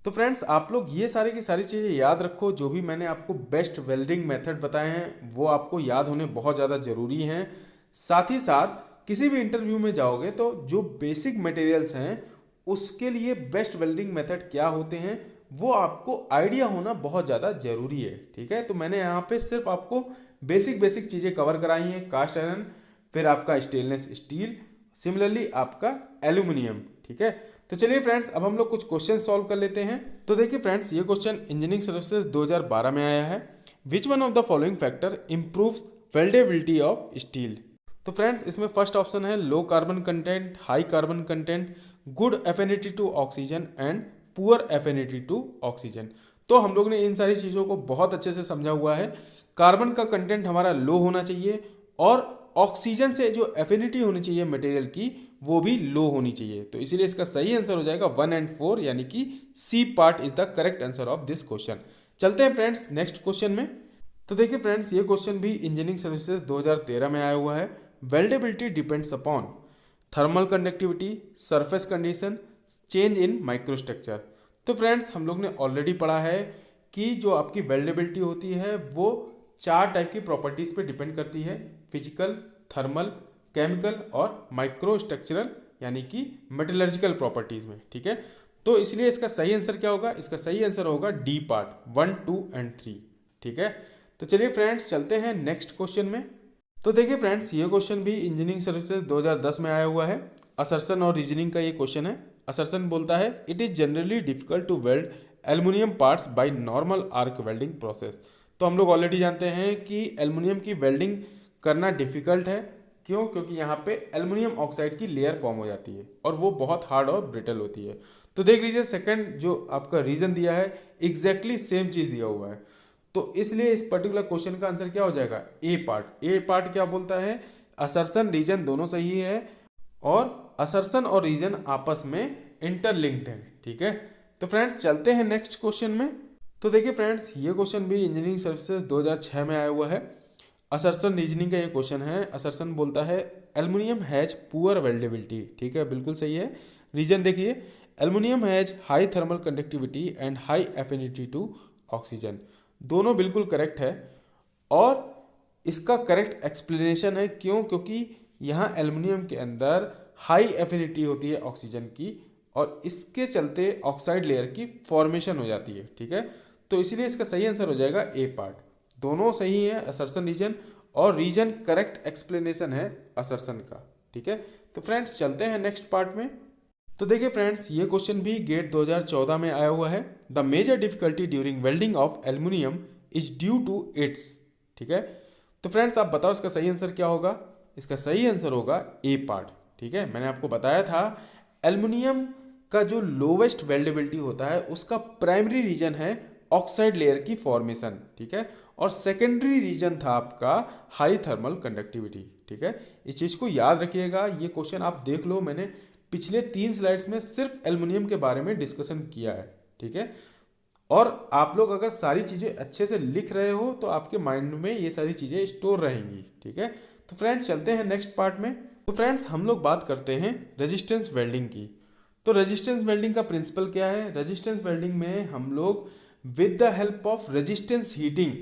तो फ्रेंड्स, आप लोग ये सारी की सारी चीज़ें याद रखो। जो भी मैंने आपको बेस्ट वेल्डिंग मेथड बताए हैं वो आपको याद होने बहुत ज़्यादा ज़रूरी हैं। साथ ही साथ किसी भी इंटरव्यू में जाओगे तो जो बेसिक मटेरियल्स हैं उसके लिए बेस्ट वेल्डिंग मेथड क्या होते हैं वो आपको आइडिया होना बहुत ज़्यादा ज़रूरी है, ठीक है। तो मैंने यहाँ पे सिर्फ आपको बेसिक चीज़ें कवर कराई हैं। कास्ट आयरन, फिर आपका स्टेनलेस स्टील, सिमिलरली आपका एल्यूमिनियम, ठीक है। तो चलिए फ्रेंड्स, अब हम लोग कुछ क्वेश्चन सॉल्व कर लेते हैं। तो देखिए फ्रेंड्स, ये क्वेश्चन इंजीनियरिंग सर्विसेज 2012 में आया है। Which one of the following factor improves weldability of steel. तो फ्रेंड्स, इसमें फर्स्ट ऑप्शन है low carbon content, high carbon content, good affinity to oxygen and poor affinity to oxygen. तो हम लोग ने इन सारी चीज़ों को बहुत अच्छे से समझा हुआ है। कार्बन का कंटेंट हमारा लो होना चाहिए और ऑक्सीजन से जो एफिनिटी होनी चाहिए मटेरियल की वो भी लो होनी चाहिए। तो इसीलिए इसका सही आंसर हो जाएगा 1 and 4, यानी कि C part is the correct answer of this question. चलते हैं फ्रेंड्स नेक्स्ट क्वेश्चन में। तो देखिए फ्रेंड्स, ये क्वेश्चन भी इंजीनियरिंग सर्विसेज 2013 में आया हुआ है। Weldability depends upon thermal conductivity, surface condition, change in microstructure. तो फ्रेंड्स, हम लोग ने ऑलरेडी पढ़ा है कि जो आपकी वेल्डेबिलिटी होती है वो 4 टाइप की प्रॉपर्टीज पे डिपेंड करती है, फिजिकल, थर्मल, केमिकल और माइक्रो स्ट्रक्चरल, यानी कि मेटलर्जिकल प्रॉपर्टीज में, ठीक है। तो इसलिए इसका सही आंसर क्या होगा? इसका सही आंसर होगा डी पार्ट 1, 2 एंड 3, ठीक है। तो चलिए फ्रेंड्स, चलते हैं नेक्स्ट क्वेश्चन में। तो देखिए फ्रेंड्स, ये क्वेश्चन भी इंजीनियरिंग सर्विसेज 2010 में आया हुआ है। असर्शन और रीजनिंग का ये क्वेश्चन है। असर्शन बोलता है it is generally difficult to weld aluminium parts by normal arc welding process. तो हम लोग ऑलरेडी जानते हैं कि एल्युमिनियम की वेल्डिंग करना डिफिकल्ट है। क्यों? क्योंकि यहाँ पे एल्युमिनियम ऑक्साइड की लेयर फॉर्म हो जाती है और वो बहुत हार्ड और ब्रिटल होती है। तो देख लीजिए, सेकंड जो आपका रीजन दिया है एग्जैक्टली सेम चीज़ दिया हुआ है। तो इसलिए इस पर्टिकुलर क्वेश्चन का आंसर क्या हो जाएगा? ए पार्ट। ए पार्ट क्या बोलता है? असर्शन रीजन दोनों सही है और असर्शन और रीजन आपस में इंटरलिंक्ड है, ठीक है। तो फ्रेंड्स, चलते हैं नेक्स्ट क्वेश्चन में। तो देखिए फ्रेंड्स, ये क्वेश्चन भी इंजीनियरिंग सर्विसेज 2006 में आया हुआ है। असर्शन रीजनिंग का ये क्वेश्चन है। असर्शन बोलता है एल्युमिनियम हैज पुअर वेल्डेबिलिटी, ठीक है, बिल्कुल सही है। रीजन देखिए, aluminium has high thermal conductivity and high affinity to oxygen. दोनों बिल्कुल करेक्ट है और इसका करेक्ट एक्सप्लेनेशन है। क्यों? क्योंकि यहाँ एल्युमिनियम के अंदर हाई एफिनिटी होती है ऑक्सीजन की और इसके चलते ऑक्साइड लेयर की फॉर्मेशन हो जाती है, ठीक है। तो इसीलिए इसका सही आंसर हो जाएगा ए पार्ट। दोनों सही है, असर्शन रीजन और रीजन करेक्ट एक्सप्लेनेशन है असर्शन का, ठीक है। तो फ्रेंड्स, चलते हैं नेक्स्ट पार्ट में। तो देखिए फ्रेंड्स, ये क्वेश्चन भी गेट 2014 में आया हुआ है। The major difficulty during welding of aluminium is due to its, ठीक है। तो फ्रेंड्स, आप बताओ इसका सही आंसर क्या होगा? इसका सही आंसर होगा ए पार्ट, ठीक है। मैंने आपको बताया था एल्युमिनियम का जो लोवेस्ट वेल्डेबिलिटी होता है उसका प्राइमरी रीजन है ऑक्साइड लेयर की फॉर्मेशन, ठीक है, और सेकेंडरी रीजन था आपका हाई थर्मल कंडक्टिविटी, ठीक है। इस चीज़ को याद रखिएगा। ये क्वेश्चन आप देख लो, मैंने पिछले 3 स्लाइड्स में सिर्फ एल्युमिनियम के बारे में डिस्कशन किया है, ठीक है। और आप लोग अगर सारी चीज़ें अच्छे से लिख रहे हो तो आपके माइंड में ये सारी चीज़ें स्टोर रहेंगी, ठीक है। तो फ्रेंड्स, चलते हैं नेक्स्ट पार्ट में। तो फ्रेंड्स, हम लोग बात करते हैं रेजिस्टेंस वेल्डिंग की। तो रेजिस्टेंस वेल्डिंग का प्रिंसिपल क्या है? रेजिस्टेंस वेल्डिंग में हम लोग with the help of resistance heating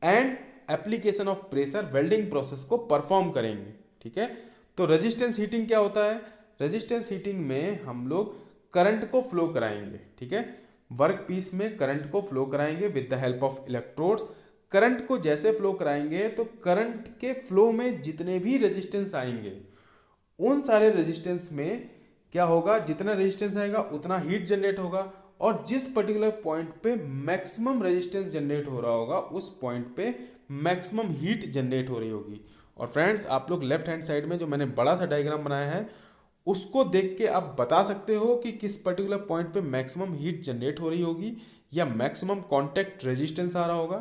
and application of pressure welding process को परफॉर्म करेंगे, ठीक है। तो रेजिस्टेंस हीटिंग क्या होता है? रेजिस्टेंस हीटिंग में हम लोग करंट को फ्लो कराएंगे, ठीक है। वर्क पीस में करंट को फ्लो कराएंगे with the help of electrodes. Current को जैसे फ्लो कराएंगे तो करंट के फ्लो में जितने भी रेजिस्टेंस आएंगे उन सारे रेजिस्टेंस में क्या होगा, जितना रेजिस्टेंस आएगा उतना हीट जनरेट होगा, और जिस पर्टिकुलर पॉइंट पे मैक्सिमम रेजिस्टेंस जनरेट हो रहा होगा उस पॉइंट पे मैक्सिमम हीट जनरेट हो रही होगी। और फ्रेंड्स, आप लोग लेफ्ट हैंड साइड में जो मैंने बड़ा सा डायग्राम बनाया है उसको देख के आप बता सकते हो कि किस पर्टिकुलर पॉइंट पे मैक्सिमम हीट जनरेट हो रही होगी या मैक्सिमम कॉन्टैक्ट रेजिस्टेंस आ रहा होगा।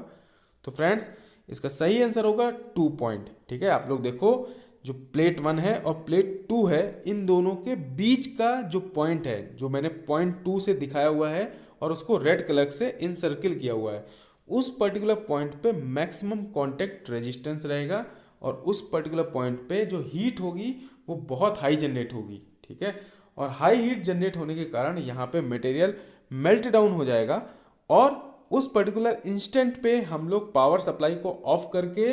तो फ्रेंड्स, इसका सही आंसर होगा 2 पॉइंट। ठीक है, आप लोग देखो, जो प्लेट 1 है और प्लेट 2 है, इन दोनों के बीच का जो पॉइंट है, जो मैंने पॉइंट 2 से दिखाया हुआ है और उसको रेड कलर से इन सर्किल किया हुआ है, उस पर्टिकुलर पॉइंट पे मैक्सिमम कॉन्टैक्ट रेजिस्टेंस रहेगा और उस पर्टिकुलर पॉइंट पे जो हीट होगी वो बहुत हाई जनरेट होगी। ठीक है, और हाई हीट जनरेट होने के कारण यहाँ पे मटेरियल मेल्ट डाउन हो जाएगा और उस पर्टिकुलर इंस्टेंट पे हम लोग पावर सप्लाई को ऑफ करके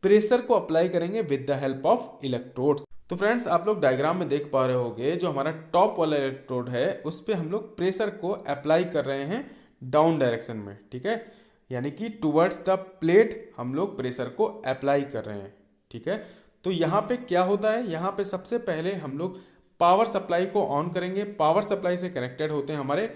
प्रेशर को अप्लाई करेंगे with the help of electrodes. तो फ्रेंड्स, आप लोग डायग्राम में देख पा रहे होंगे, जो हमारा टॉप वाला इलेक्ट्रोड है उस पर हम लोग प्रेशर को अप्लाई कर रहे हैं डाउन डायरेक्शन में। ठीक है, यानी कि टुवर्ड्स द प्लेट हम लोग प्रेशर को अप्लाई कर रहे हैं। ठीक है, तो यहाँ पे क्या होता है, यहाँ पे सबसे पहले हम लोग पावर सप्लाई को ऑन करेंगे। पावर सप्लाई से कनेक्टेड होते हैं हमारे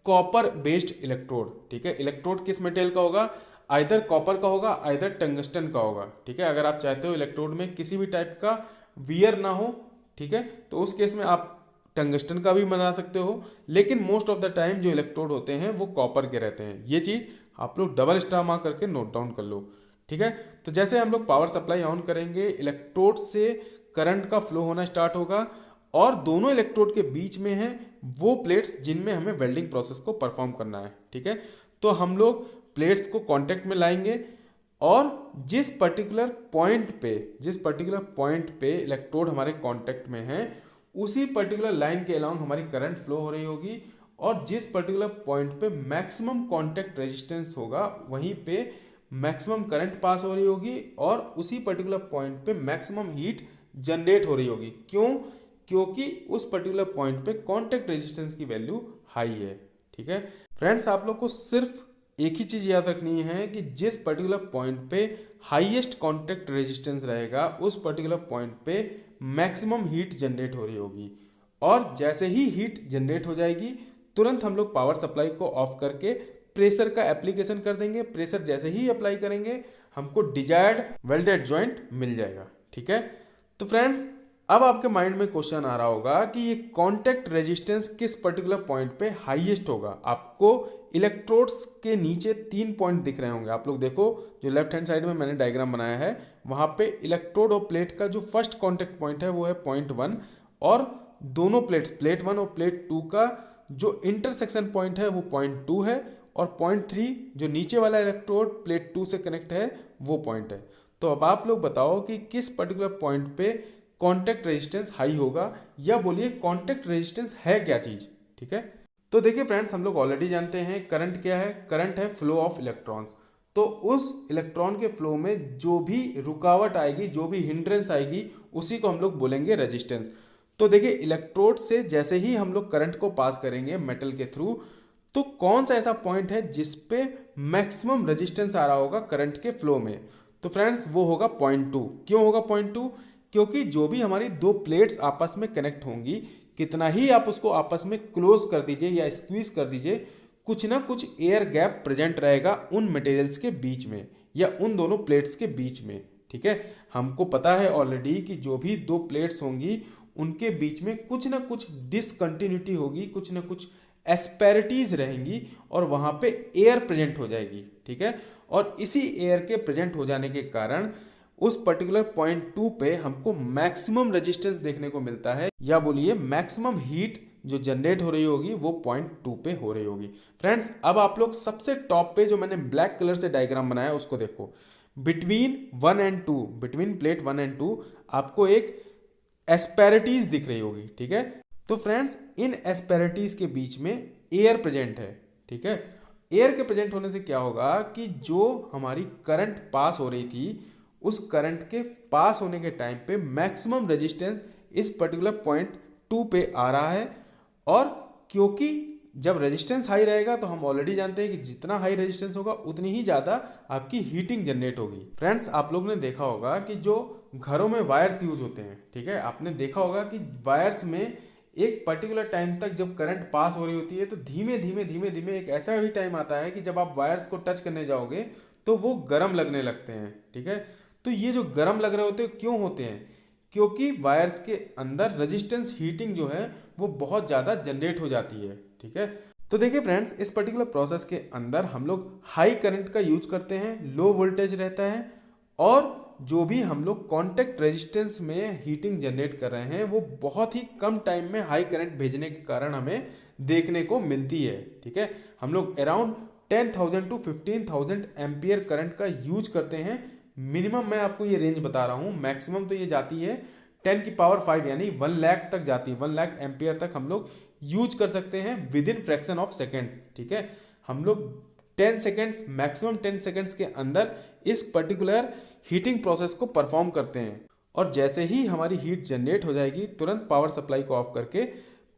कॉपर बेस्ड इलेक्ट्रोड। ठीक है, इलेक्ट्रोड किस मटेरियल का होगा, आइदर कॉपर का होगा, आइदर टंगस्टन का होगा। ठीक है, अगर आप चाहते हो इलेक्ट्रोड में किसी भी टाइप का वियर ना हो, ठीक है, तो उस केस में आप टंगस्टन का भी बना सकते हो, लेकिन मोस्ट ऑफ द टाइम जो इलेक्ट्रोड होते हैं वो कॉपर के रहते हैं। ये चीज़ आप लोग डबल स्टार मार्क करके नोट डाउन कर लो। ठीक है, तो जैसे हम लोग पावर सप्लाई ऑन करेंगे, इलेक्ट्रोड से करंट का फ्लो होना स्टार्ट होगा और दोनों इलेक्ट्रोड के बीच में है वो प्लेट्स जिनमें हमें वेल्डिंग प्रोसेस को परफॉर्म करना है। ठीक है, तो हम लोग प्लेट्स को कांटेक्ट में लाएंगे और जिस पर्टिकुलर पॉइंट पे इलेक्ट्रोड हमारे कांटेक्ट में है उसी पर्टिकुलर लाइन के अलोंग हमारी करंट फ्लो हो रही होगी, और जिस पर्टिकुलर पॉइंट पे मैक्सिमम कांटेक्ट रेजिस्टेंस होगा वहीं पे मैक्सिमम करंट पास हो रही होगी और उसी पर्टिकुलर पॉइंट पे मैक्सिमम हीट जनरेट हो रही होगी। क्यों? क्योंकि उस पर्टिकुलर पॉइंट पे कांटेक्ट रेजिस्टेंस की वैल्यू हाई है। ठीक है फ्रेंड्स, आप लोग को सिर्फ एक ही चीज याद रखनी है कि जिस पर्टिकुलर पॉइंट पे हाईएस्ट कांटेक्ट रेजिस्टेंस रहेगा उस पर्टिकुलर पॉइंट पे मैक्सिमम हीट जनरेट हो रही होगी, और जैसे ही हीट जनरेट हो जाएगी तुरंत हम लोग पावर सप्लाई को ऑफ करके प्रेशर का एप्लीकेशन कर देंगे। प्रेशर जैसे ही अप्लाई करेंगे हमको डिजायर्ड वेल्डेड जॉइंट मिल जाएगा। ठीक है, तो फ्रेंड्स अब आपके माइंड में क्वेश्चन आ रहा होगा कि ये कांटेक्ट रेजिस्टेंस किस पर्टिकुलर पॉइंट पे हाईएस्ट होगा। आपको इलेक्ट्रोड्स के नीचे 3 पॉइंट दिख रहे होंगे। आप लोग देखो, जो लेफ्ट हैंड साइड में मैंने डायग्राम बनाया है वहां पे इलेक्ट्रोड और प्लेट का जो फर्स्ट कांटेक्ट पॉइंट है वो है पॉइंट 1, और दोनों प्लेट्स प्लेट 1 और प्लेट 2 का जो इंटरसेक्शन पॉइंट है वो पॉइंट 2 है, और पॉइंट 3 जो नीचे वाला इलेक्ट्रोड प्लेट 2 से कनेक्ट है वो पॉइंट है। तो अब आप लोग बताओ कि किस पर्टिकुलर पॉइंट पे कांटेक्ट रेजिस्टेंस हाई होगा, या बोलिए कांटेक्ट रेजिस्टेंस है क्या चीज। ठीक है, तो देखिए फ्रेंड्स, हम लोग ऑलरेडी जानते हैं करंट क्या है। करंट है फ्लो ऑफ इलेक्ट्रॉन्स। तो उस इलेक्ट्रॉन के फ्लो में जो भी रुकावट आएगी, जो भी हिंड्रेंस आएगी, उसी को हम लोग बोलेंगे रेजिस्टेंस। तो देखिए, इलेक्ट्रोड से जैसे ही हम लोग करंट को पास करेंगे मेटल के थ्रू, तो कौन सा ऐसा पॉइंट है जिसपे मैक्सिमम रेजिस्टेंस आ रहा होगा करंट के फ्लो में। तो फ्रेंड्स वो होगा पॉइंट 2। क्यों होगा पॉइंट 2? क्योंकि जो भी हमारी दो प्लेट्स आपस में कनेक्ट होंगी, कितना ही आप उसको आपस में क्लोज कर दीजिए या स्क्वीज कर दीजिए, कुछ ना कुछ एयर गैप प्रेजेंट रहेगा उन मटेरियल्स के बीच में या उन दोनों प्लेट्स के बीच में। ठीक है, हमको पता है ऑलरेडी कि जो भी दो प्लेट्स होंगी उनके बीच में कुछ ना कुछ डिसकंटिन्यूटी होगी, कुछ ना कुछ एस्पेरिटीज रहेंगी और वहां पे एयर प्रेजेंट हो जाएगी। ठीक है, और इसी एयर के प्रेजेंट हो जाने के कारण उस पर्टिकुलर पॉइंट 2 पे हमको मैक्सिमम रेजिस्टेंस देखने को मिलता है, या बोलिए मैक्सिमम हीट जो जनरेट हो रही होगी वो पॉइंट 2 पे हो रही होगी। फ्रेंड्स, अब आप लोग सबसे टॉप पे जो मैंने ब्लैक कलर से डायग्राम बनाया उसको देखो। Between 1 and 2, between plate 1 and 2 आपको एक एस्पेरिटीज दिख रही होगी। ठीक है, तो फ्रेंड्स इन एस्पेरिटीज के बीच में एयर प्रेजेंट है। ठीक है, एयर के प्रेजेंट होने से क्या होगा कि जो हमारी करंट पास हो रही थी उस करंट के पास होने के टाइम पे मैक्सिमम रेजिस्टेंस इस पर्टिकुलर पॉइंट 2 पे आ रहा है, और क्योंकि जब रेजिस्टेंस हाई रहेगा तो हम ऑलरेडी जानते हैं कि जितना हाई रेजिस्टेंस होगा उतनी ही ज़्यादा आपकी हीटिंग जनरेट होगी। फ्रेंड्स, आप लोगों ने देखा होगा कि जो घरों में वायर्स यूज होते हैं, ठीक है, आपने देखा होगा कि वायर्स में एक पर्टिकुलर टाइम तक जब करंट पास हो रही होती है तो धीमे धीमे धीमे धीमे एक ऐसा भी टाइम आता है कि जब आप वायर्स को टच करने जाओगे तो वो गर्म लगने लगते हैं। ठीक है, तो ये जो गर्म लग रहे होते हैं क्यों होते हैं? क्योंकि वायर्स के अंदर रेजिस्टेंस हीटिंग जो है वो बहुत ज़्यादा जनरेट हो जाती है। ठीक है, तो देखिए फ्रेंड्स, इस पर्टिकुलर प्रोसेस के अंदर हम लोग हाई करंट का यूज करते हैं, लो वोल्टेज रहता है, और जो भी हम लोग कॉन्टैक्ट रेजिस्टेंस में हीटिंग जनरेट कर रहे हैं वो बहुत ही कम टाइम में हाई करंट भेजने के कारण हमें देखने को मिलती है। ठीक है, हम लोग अराउंड 10,000 टू 15,000 एम्पियर करंट का यूज करते हैं। मिनिमम मैं आपको ये रेंज बता रहा हूँ, मैक्सिमम तो ये जाती है 10 की पावर 5 यानी 1 लाख तक जाती है। 1 लाख एम्पियर तक हम लोग यूज कर सकते हैं with in fraction of seconds. ठीक है, हम लोग 10 सेकेंड्स, मैक्सिमम 10 सेकेंड्स के अंदर इस पर्टिकुलर हीटिंग प्रोसेस को परफॉर्म करते हैं। और जैसे ही हमारी हीट जनरेट हो जाएगी तुरंत पावर सप्लाई को ऑफ करके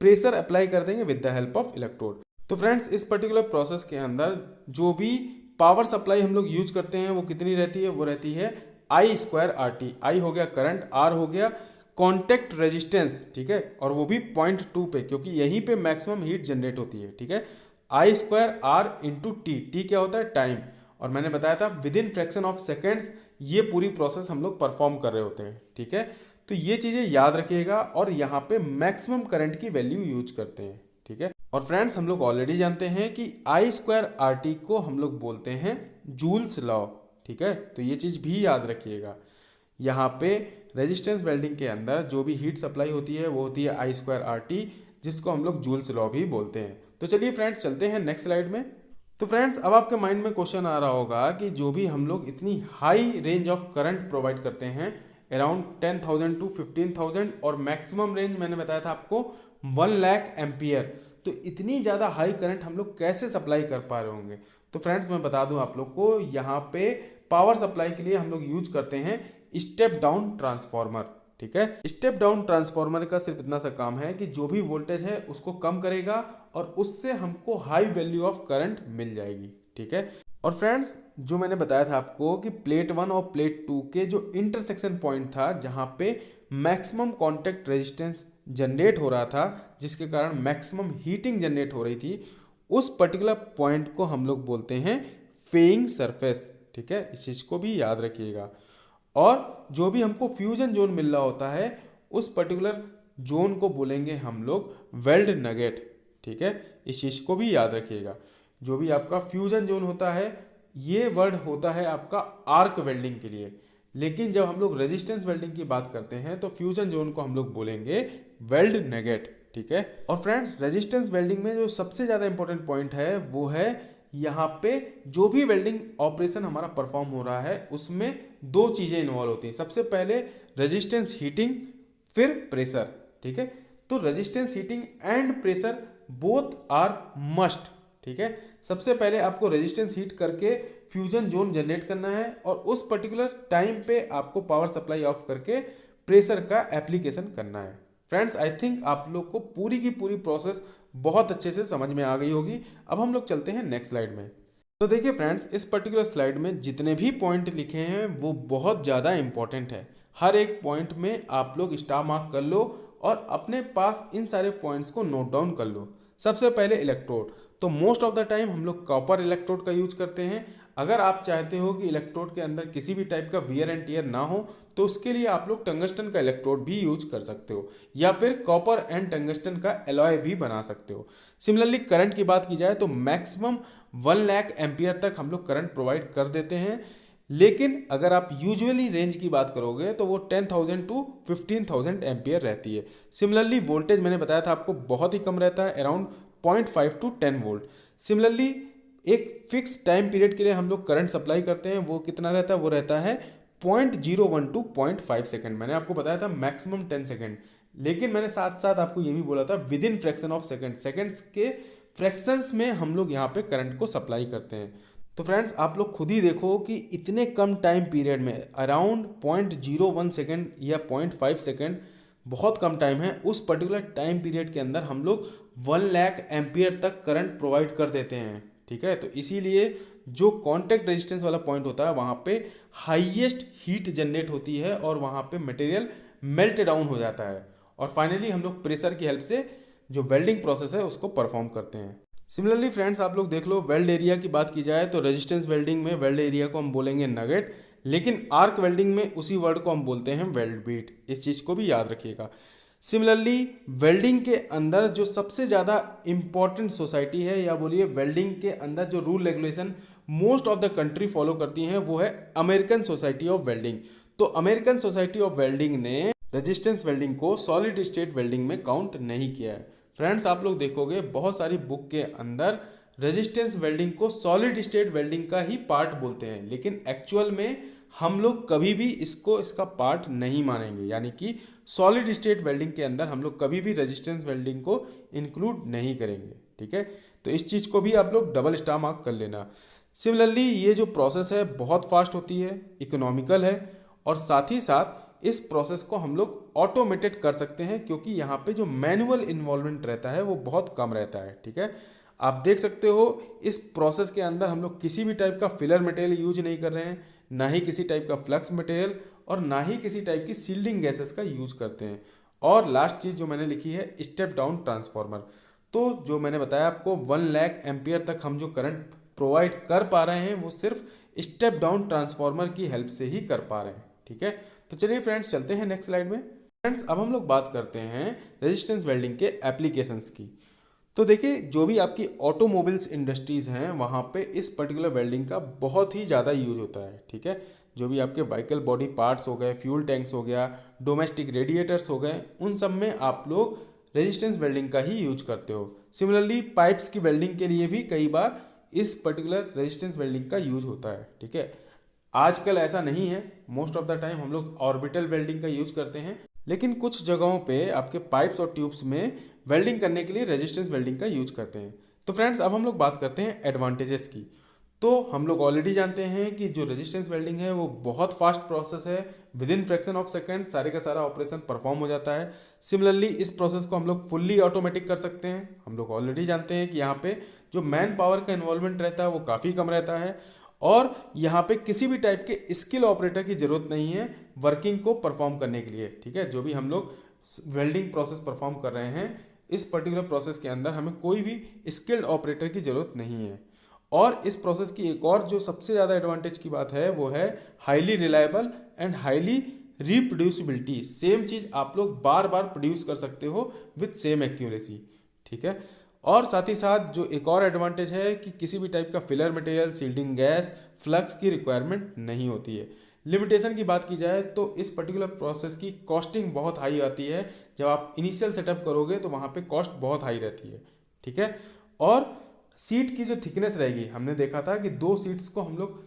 प्रेशर अप्लाई कर देंगे with the help of electrode. तो फ्रेंड्स, इस पर्टिकुलर प्रोसेस के अंदर जो भी पावर सप्लाई हम लोग यूज करते हैं वो कितनी रहती है? वो रहती है I²RT। आई हो गया करंट, आर हो गया कॉन्टैक्ट रेजिस्टेंस। ठीक है, और वो भी 0.2 पे, क्योंकि यहीं पे मैक्सिमम हीट जनरेट होती है। ठीक है, I²R इंटू टी। टी क्या होता है? टाइम। और मैंने बताया था with in fraction of seconds ये पूरी प्रोसेस हम लोग परफॉर्म कर रहे होते हैं। ठीक है, तो ये चीज़ें याद रखिएगा और यहाँ पे मैक्सिमम करंट की वैल्यू यूज करते हैं। ठीक है, और फ्रेंड्स, हम लोग ऑलरेडी जानते हैं कि I²RT को हम लोग बोलते हैं जूल्स लॉ। ठीक है, तो ये चीज़ भी याद रखिएगा। यहाँ पे रेजिस्टेंस वेल्डिंग के अंदर जो भी हीट सप्लाई होती है वो होती है I²RT, जिसको हम लोग जूल्स लॉ भी बोलते हैं। तो चलिए फ्रेंड्स, चलते हैं नेक्स्ट स्लाइड में। तो फ्रेंड्स, अब आपके माइंड में क्वेश्चन आ रहा होगा कि जो भी हम लोग इतनी high range of current provide करते हैं अराउंड 10,000 टू 15,000 और मैक्सिमम रेंज मैंने बताया था आपको 1 लाख एम्पियर, तो इतनी ज़्यादा हाई करंट हम लोग कैसे सप्लाई कर पा रहे होंगे? तो फ्रेंड्स, मैं बता दूं आप लोग को, यहाँ पे पावर सप्लाई के लिए हम लोग यूज करते हैं स्टेप डाउन ट्रांसफार्मर। ठीक है, स्टेप डाउन ट्रांसफार्मर का सिर्फ इतना सा काम है कि जो भी वोल्टेज है उसको कम करेगा और उससे हमको हाई वैल्यू ऑफ करंट मिल जाएगी। ठीक है, और फ्रेंड्स, जो मैंने बताया था आपको कि प्लेट 1 और प्लेट 2 के जो इंटरसेक्शन पॉइंट था जहां पे मैक्सिमम कॉन्टैक्ट रेजिस्टेंस जनरेट हो रहा था, जिसके कारण मैक्सिमम हीटिंग जनरेट हो रही थी, उस पर्टिकुलर पॉइंट को हम लोग बोलते हैं फेइंग सरफेस। ठीक है, इस चीज़ को भी याद रखिएगा। और जो भी हमको फ्यूजन जोन मिल रहा होता है उस पर्टिकुलर जोन को बोलेंगे हम लोग वेल्ड नगेट। ठीक है, इस चीज़ को भी याद रखिएगा। जो भी आपका फ्यूजन जोन होता है ये वर्ड होता है आपका आर्क वेल्डिंग के लिए, लेकिन जब हम लोग रेजिस्टेंस वेल्डिंग की बात करते हैं तो फ्यूजन जोन को हम लोग बोलेंगे वेल्ड नगेट। ठीक है, और फ्रेंड्स, रेजिस्टेंस वेल्डिंग में जो सबसे ज़्यादा इंपॉर्टेंट पॉइंट है वो है यहाँ पे जो भी वेल्डिंग ऑपरेशन हमारा परफॉर्म हो रहा है उसमें दो चीज़ें इन्वॉल्व होती हैं। सबसे पहले रेजिस्टेंस हीटिंग, फिर प्रेशर। ठीक है, तो resistance heating and pressure both are must. ठीक है, सबसे पहले आपको रेजिस्टेंस हीट करके फ्यूजन जोन जनरेट करना है और उस पर्टिकुलर टाइम पे आपको पावर सप्लाई ऑफ करके प्रेशर का एप्लीकेशन करना है। फ्रेंड्स, आई थिंक आप लोग को पूरी की पूरी प्रोसेस बहुत अच्छे से समझ में आ गई होगी। अब हम लोग चलते हैं नेक्स्ट स्लाइड में। तो देखिए फ्रेंड्स, इस पर्टिकुलर स्लाइड में जितने भी पॉइंट लिखे हैं वो बहुत ज़्यादा इंपॉर्टेंट है। हर एक पॉइंट में आप लोग स्टार मार्क कर लो और अपने पास इन सारे पॉइंट्स को नोट डाउन कर लो। सबसे पहले इलेक्ट्रोड, तो मोस्ट ऑफ द टाइम हम लोग कॉपर इलेक्ट्रोड का यूज करते हैं। अगर आप चाहते हो कि इलेक्ट्रोड के अंदर किसी भी टाइप का वियर एंड टियर ना हो तो उसके लिए आप लोग टंगस्टन का इलेक्ट्रोड भी यूज कर सकते हो, या फिर कॉपर एंड टंगस्टन का एलॉय भी बना सकते हो। सिमिलरली करंट की बात की जाए तो मैक्सिमम 1 लाख एम्पियर तक हम लोग करंट प्रोवाइड कर देते हैं, लेकिन अगर आप यूजुअली रेंज की बात करोगे तो वो 10,000 टू 15,000 एम्पियर रहती है। सिमिलरली वोल्टेज मैंने बताया था आपको बहुत ही कम रहता है, अराउंड 0.5 टू 10 वोल्ट। सिमिलरली एक फिक्स टाइम पीरियड के लिए हम लोग करंट सप्लाई करते हैं, वो कितना रहता है? वो रहता है 0.01 टू 0.5 सेकेंड। मैंने आपको बताया था मैक्सिमम 10 सेकेंड, लेकिन मैंने साथ साथ आपको ये भी बोला था with in fraction of second, seconds के फ्रैक्शंस में हम लोग यहाँ पे करंट को सप्लाई करते हैं। तो फ्रेंड्स, आप लोग खुद ही देखो कि इतने कम टाइम पीरियड में अराउंड 0.01 सेकेंड या 0.5 सेकेंड बहुत कम टाइम है, उस पर्टिकुलर टाइम पीरियड के अंदर हम लोग 1 लाख एम्पियर तक करंट प्रोवाइड कर देते हैं। ठीक है, तो इसीलिए जो कॉन्टैक्ट रेजिस्टेंस वाला पॉइंट होता है वहाँ पे हाईएस्ट हीट जनरेट होती है और वहाँ पे मटेरियल मेल्ट डाउन हो जाता है। और फाइनली हम लोग प्रेशर की हेल्प से जो वेल्डिंग प्रोसेस है उसको परफॉर्म करते हैं। सिमिलरली फ्रेंड्स, आप लोग देख लो, वेल्ड एरिया की बात की जाए तो रेजिस्टेंस वेल्डिंग में वेल्ड एरिया को हम बोलेंगे नगेट, लेकिन आर्क वेल्डिंग में उसी वर्ड को हम बोलते हैं वेल्ड बीट। इस चीज़ को भी याद रखिएगा। सिमिलरली वेल्डिंग के अंदर जो सबसे ज़्यादा इंपॉर्टेंट सोसाइटी है, या बोलिए वेल्डिंग के अंदर जो rule regulation most of the country follow करती हैं, वो है अमेरिकन सोसाइटी ऑफ वेल्डिंग। तो अमेरिकन सोसाइटी ऑफ वेल्डिंग ने रेजिस्टेंस वेल्डिंग को सॉलिड स्टेट वेल्डिंग में काउंट नहीं किया है। फ्रेंड्स, आप लोग देखोगे बहुत सारी बुक के अंदर रेजिस्टेंस वेल्डिंग को सॉलिड स्टेट वेल्डिंग का ही पार्ट बोलते हैं, लेकिन एक्चुअल में हम लोग कभी भी इसका पार्ट नहीं मानेंगे। यानी कि सॉलिड स्टेट वेल्डिंग के अंदर हम लोग कभी भी रेजिस्टेंस वेल्डिंग को इंक्लूड नहीं करेंगे। ठीक है, तो इस चीज़ को भी आप लोग डबल स्टार मार्क कर लेना। सिमिलरली ये जो प्रोसेस है बहुत फास्ट होती है, इकोनॉमिकल है, और साथ ही साथ इस प्रोसेस को हम लोग ऑटोमेटेड कर सकते हैं, क्योंकि यहाँ पे जो मैनुअल इन्वॉल्वमेंट रहता है वो बहुत कम रहता है। ठीक है, आप देख सकते हो इस प्रोसेस के अंदर हम लोग किसी भी टाइप का फिलर मटेरियल यूज नहीं कर रहे हैं, ना ही किसी टाइप का फ्लक्स मटेरियल, और ना ही किसी टाइप की सील्डिंग गैसेस का यूज करते हैं। और लास्ट चीज़ जो मैंने लिखी है, स्टेप डाउन ट्रांसफार्मर। तो जो मैंने बताया आपको 1 लाख एम्पियर तक हम जो करंट प्रोवाइड कर पा रहे हैं वो सिर्फ स्टेप डाउन ट्रांसफार्मर की हेल्प से ही कर पा रहे हैं। ठीक है, तो चलिए फ्रेंड्स चलते हैं नेक्स्ट स्लाइड में। फ्रेंड्स, अब हम लोग बात करते हैं रेजिस्टेंस वेल्डिंग के एप्लीकेशंस की। तो देखिए, जो भी आपकी ऑटोमोबाइल्स इंडस्ट्रीज़ हैं वहाँ पे इस पर्टिकुलर वेल्डिंग का बहुत ही ज़्यादा यूज होता है। ठीक है, जो भी आपके व्हीकल बॉडी पार्ट्स हो गए, फ्यूल टैंक्स हो गया, डोमेस्टिक रेडिएटर्स हो गए, उन सब में आप लोग रेजिस्टेंस वेल्डिंग का ही यूज करते हो। सिमिलरली पाइप्स की वेल्डिंग के लिए भी कई बार इस पर्टिकुलर रेजिस्टेंस वेल्डिंग का यूज होता है। ठीक है, आजकल ऐसा नहीं है, मोस्ट ऑफ द टाइम हम लोग ऑर्बिटल वेल्डिंग का यूज करते हैं, लेकिन कुछ जगहों पे आपके पाइप्स और ट्यूब्स में वेल्डिंग करने के लिए रेजिस्टेंस वेल्डिंग का यूज करते हैं। तो फ्रेंड्स, अब हम लोग बात करते हैं एडवांटेजेस की। तो हम लोग ऑलरेडी जानते हैं कि जो रेजिस्टेंस वेल्डिंग है वो बहुत फास्ट प्रोसेस है, with in fraction of second सारे का सारा ऑपरेशन परफॉर्म हो जाता है। सिमिलरली इस प्रोसेस को हम लोग फुल्ली ऑटोमेटिक कर सकते हैं। हम लोग ऑलरेडी जानते हैं कि यहाँ पे जो मैन पावर का इन्वॉल्वमेंट रहता है वो काफ़ी कम रहता है, और यहाँ पे किसी भी टाइप के स्किल ऑपरेटर की जरूरत नहीं है वर्किंग को परफॉर्म करने के लिए। ठीक है, जो भी हम लोग वेल्डिंग प्रोसेस परफॉर्म कर रहे हैं, इस पर्टिकुलर प्रोसेस के अंदर हमें कोई भी स्किल्ड ऑपरेटर की जरूरत नहीं है। और इस प्रोसेस की एक और जो सबसे ज़्यादा एडवांटेज की बात है वो है highly reliable and highly reproducibility. Same चीज़ आप लोग बार बार प्रोड्यूस कर सकते हो विथ सेम एक्यूरेसी। ठीक है, और साथ ही साथ जो एक और एडवांटेज है कि किसी भी टाइप का filler material, shielding gas, flux की रिक्वायरमेंट नहीं होती है। लिमिटेशन की बात की जाए तो इस पर्टिकुलर प्रोसेस की कॉस्टिंग बहुत हाई आती है। जब आप इनिशियल सेटअप करोगे तो वहाँ पे कॉस्ट बहुत हाई रहती है। ठीक है, और सीट की जो थिकनेस रहेगी, हमने देखा था कि 2 सीट्स को हम लोग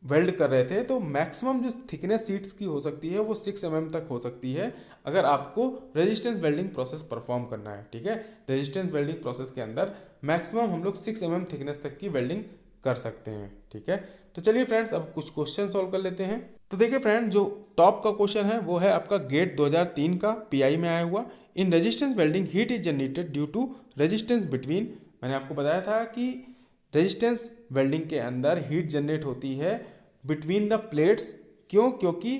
वेल्ड कर रहे थे, तो मैक्सिमम जो थिकनेस सीट्स की हो सकती है वो 6 mm तक हो सकती है, अगर आपको रेजिस्टेंस वेल्डिंग प्रोसेस परफॉर्म करना है। ठीक है, रेजिस्टेंस वेल्डिंग प्रोसेस के अंदर मैक्सिमम हम लोग 6 mm थिकनेस तक की वेल्डिंग कर सकते हैं। ठीक है, तो चलिए फ्रेंड्स अब कुछ क्वेश्चन सॉल्व कर लेते हैं। तो देखिए फ्रेंड, जो टॉप का क्वेश्चन है वो है आपका गेट 2003 का पीआई में आया हुआ। In resistance welding heat is generated due to resistance between. मैंने आपको बताया था कि रेजिस्टेंस वेल्डिंग के अंदर हीट जनरेट होती है बिटवीन द प्लेट्स। क्यों? क्योंकि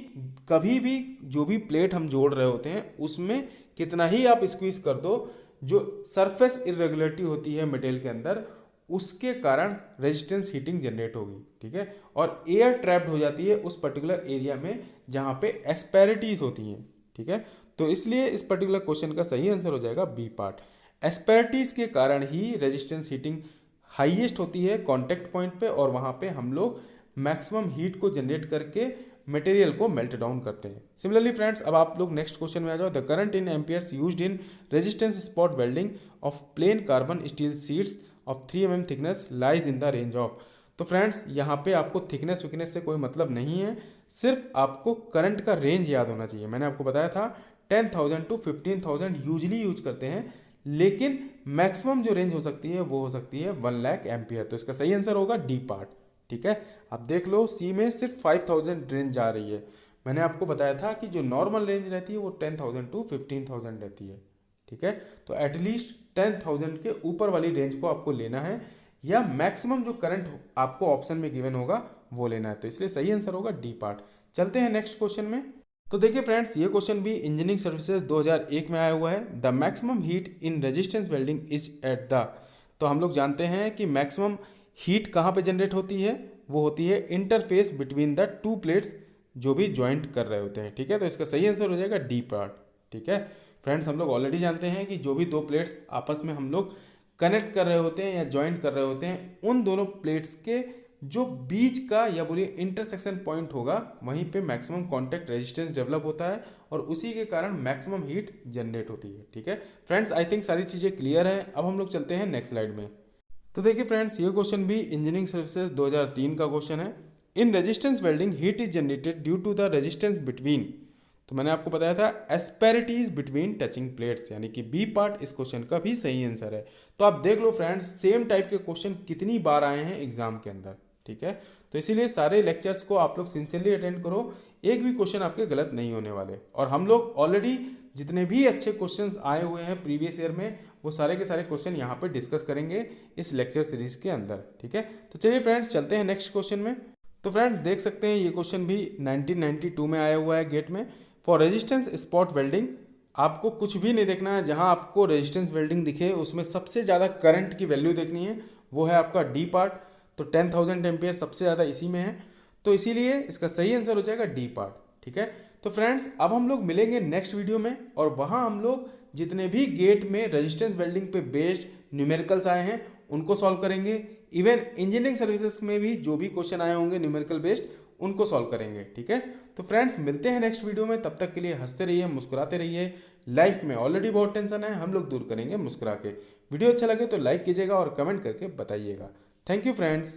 कभी भी जो भी प्लेट हम जोड़ रहे होते हैं उसमें कितना ही आप स्क्वीज कर दो, जो सरफेस इरेगुलरिटी होती है मटेरियल के अंदर, उसके कारण रेजिस्टेंस हीटिंग जनरेट होगी। ठीक है, और एयर ट्रैप्ड हो जाती है उस पर्टिकुलर एरिया में जहाँ पे एस्पेरिटीज होती हैं। ठीक है, तो इसलिए इस पर्टिकुलर क्वेश्चन का सही आंसर हो जाएगा बी पार्ट। एस्पेरिटीज के कारण ही रेजिस्टेंस हीटिंग हाईएस्ट होती है कॉन्टेक्ट पॉइंट पे, और वहाँ पे हम लोग मैक्सिमम हीट को जनरेट करके मटेरियल को मेल्ट डाउन करते हैं। सिमिलरली फ्रेंड्स, अब आप लोग नेक्स्ट क्वेश्चन में आ जाओ। The current in amperes used in resistance spot welding of plane carbon steel sheets of 3 mm thickness lies in the range of. तो फ्रेंड्स, यहाँ पे आपको थिकनेस विकनेस से कोई मतलब नहीं है, सिर्फ आपको करंट का रेंज याद होना चाहिए। मैंने आपको बताया था 10,000 to 15,000 यूजली यूज करते हैं, लेकिन मैक्सिमम जो रेंज हो सकती है वो हो सकती है 1 लाख एम्पियर। तो इसका सही आंसर होगा डी पार्ट। ठीक है, आप देख लो सी में सिर्फ 5,000 रेंज जा रही है। मैंने आपको बताया था कि जो नॉर्मल रेंज रहती है वो 10,000 to 15,000 रहती है। ठीक है, तो एटलीस्ट 10,000 के ऊपर वाली रेंज को आपको लेना है, या मैक्सिमम जो करंट आपको ऑप्शन में गिवन होगा वो लेना है। तो इसलिए सही आंसर होगा डी पार्ट। चलते हैं नेक्स्ट क्वेश्चन में। तो देखिए फ्रेंड्स, ये क्वेश्चन भी इंजीनियरिंग सर्विसेज 2001 में आया हुआ है। The maximum heat in resistance welding is at the, तो हम लोग जानते हैं कि मैक्सिमम हीट कहाँ पे जनरेट होती है, वो होती है interface between the two plates जो भी ज्वाइंट कर रहे होते हैं। ठीक है, तो इसका सही आंसर हो जाएगा डी पार्ट। ठीक है फ्रेंड्स, हम लोग ऑलरेडी जानते हैं कि जो भी दो प्लेट्स आपस में हम लोग कनेक्ट कर रहे होते हैं या ज्वाइंट कर रहे होते हैं, उन दोनों प्लेट्स के जो बीच का या बोलिए इंटरसेक्शन पॉइंट होगा, वहीं पे मैक्सिमम कांटेक्ट रेजिस्टेंस डेवलप होता है और उसी के कारण मैक्सिमम हीट जनरेट होती है। ठीक है फ्रेंड्स, आई थिंक सारी चीज़ें क्लियर है। अब हम लोग चलते हैं नेक्स्ट स्लाइड में। तो देखिए फ्रेंड्स, ये क्वेश्चन भी इंजीनियरिंग सर्विसेज 2003 का क्वेश्चन है। In resistance welding heat is generated due to the resistance between, तो मैंने आपको बताया था एस्पेरिटीज बिटवीन टचिंग प्लेट्स, यानी कि बी पार्ट इस क्वेश्चन का भी सही आंसर है। तो आप देख लो फ्रेंड्स, सेम टाइप के क्वेश्चन कितनी बार आए हैं एग्जाम के अंदर। ठीक है, तो इसीलिए सारे लेक्चर्स को आप लोग सिंसियरली अटेंड करो, एक भी क्वेश्चन आपके गलत नहीं होने वाले। और हम लोग ऑलरेडी जितने भी अच्छे क्वेश्चंस आए हुए हैं प्रीवियस ईयर में, वो सारे के सारे क्वेश्चन यहाँ पे डिस्कस करेंगे इस लेक्चर सीरीज के अंदर। ठीक है, तो चलिए फ्रेंड्स चलते हैं नेक्स्ट क्वेश्चन में। तो फ्रेंड्स देख सकते हैं, ये क्वेश्चन भी 1992 में आया हुआ है गेट में। फॉर रेजिस्टेंस स्पॉट वेल्डिंग, आपको कुछ भी नहीं देखना है, जहां आपको रेजिस्टेंस वेल्डिंग दिखे उसमें सबसे ज़्यादा करंट की वैल्यू देखनी है, वो है आपका डी पार्ट। तो 10,000 एम्पियर सबसे ज़्यादा इसी में है, तो इसीलिए इसका सही आंसर हो जाएगा डी पार्ट। ठीक है, तो फ्रेंड्स अब हम लोग मिलेंगे नेक्स्ट वीडियो में, और वहाँ हम लोग जितने भी गेट में रेजिस्टेंस वेल्डिंग पे बेस्ड न्यूमेरिकल्स आए हैं उनको सॉल्व करेंगे। इवन इंजीनियरिंग सर्विसेज में भी जो भी क्वेश्चन आए होंगे न्यूमेरिकल बेस्ड, उनको सॉल्व करेंगे। ठीक है, तो फ्रेंड्स मिलते हैं नेक्स्ट वीडियो में, तब तक के लिए हंसते रहिए, मुस्कुराते रहिए। लाइफ में ऑलरेडी बहुत टेंशन है, हम लोग दूर करेंगे मुस्कुरा के। वीडियो अच्छा लगे तो लाइक कीजिएगा और कमेंट करके बताइएगा। Thank you friends.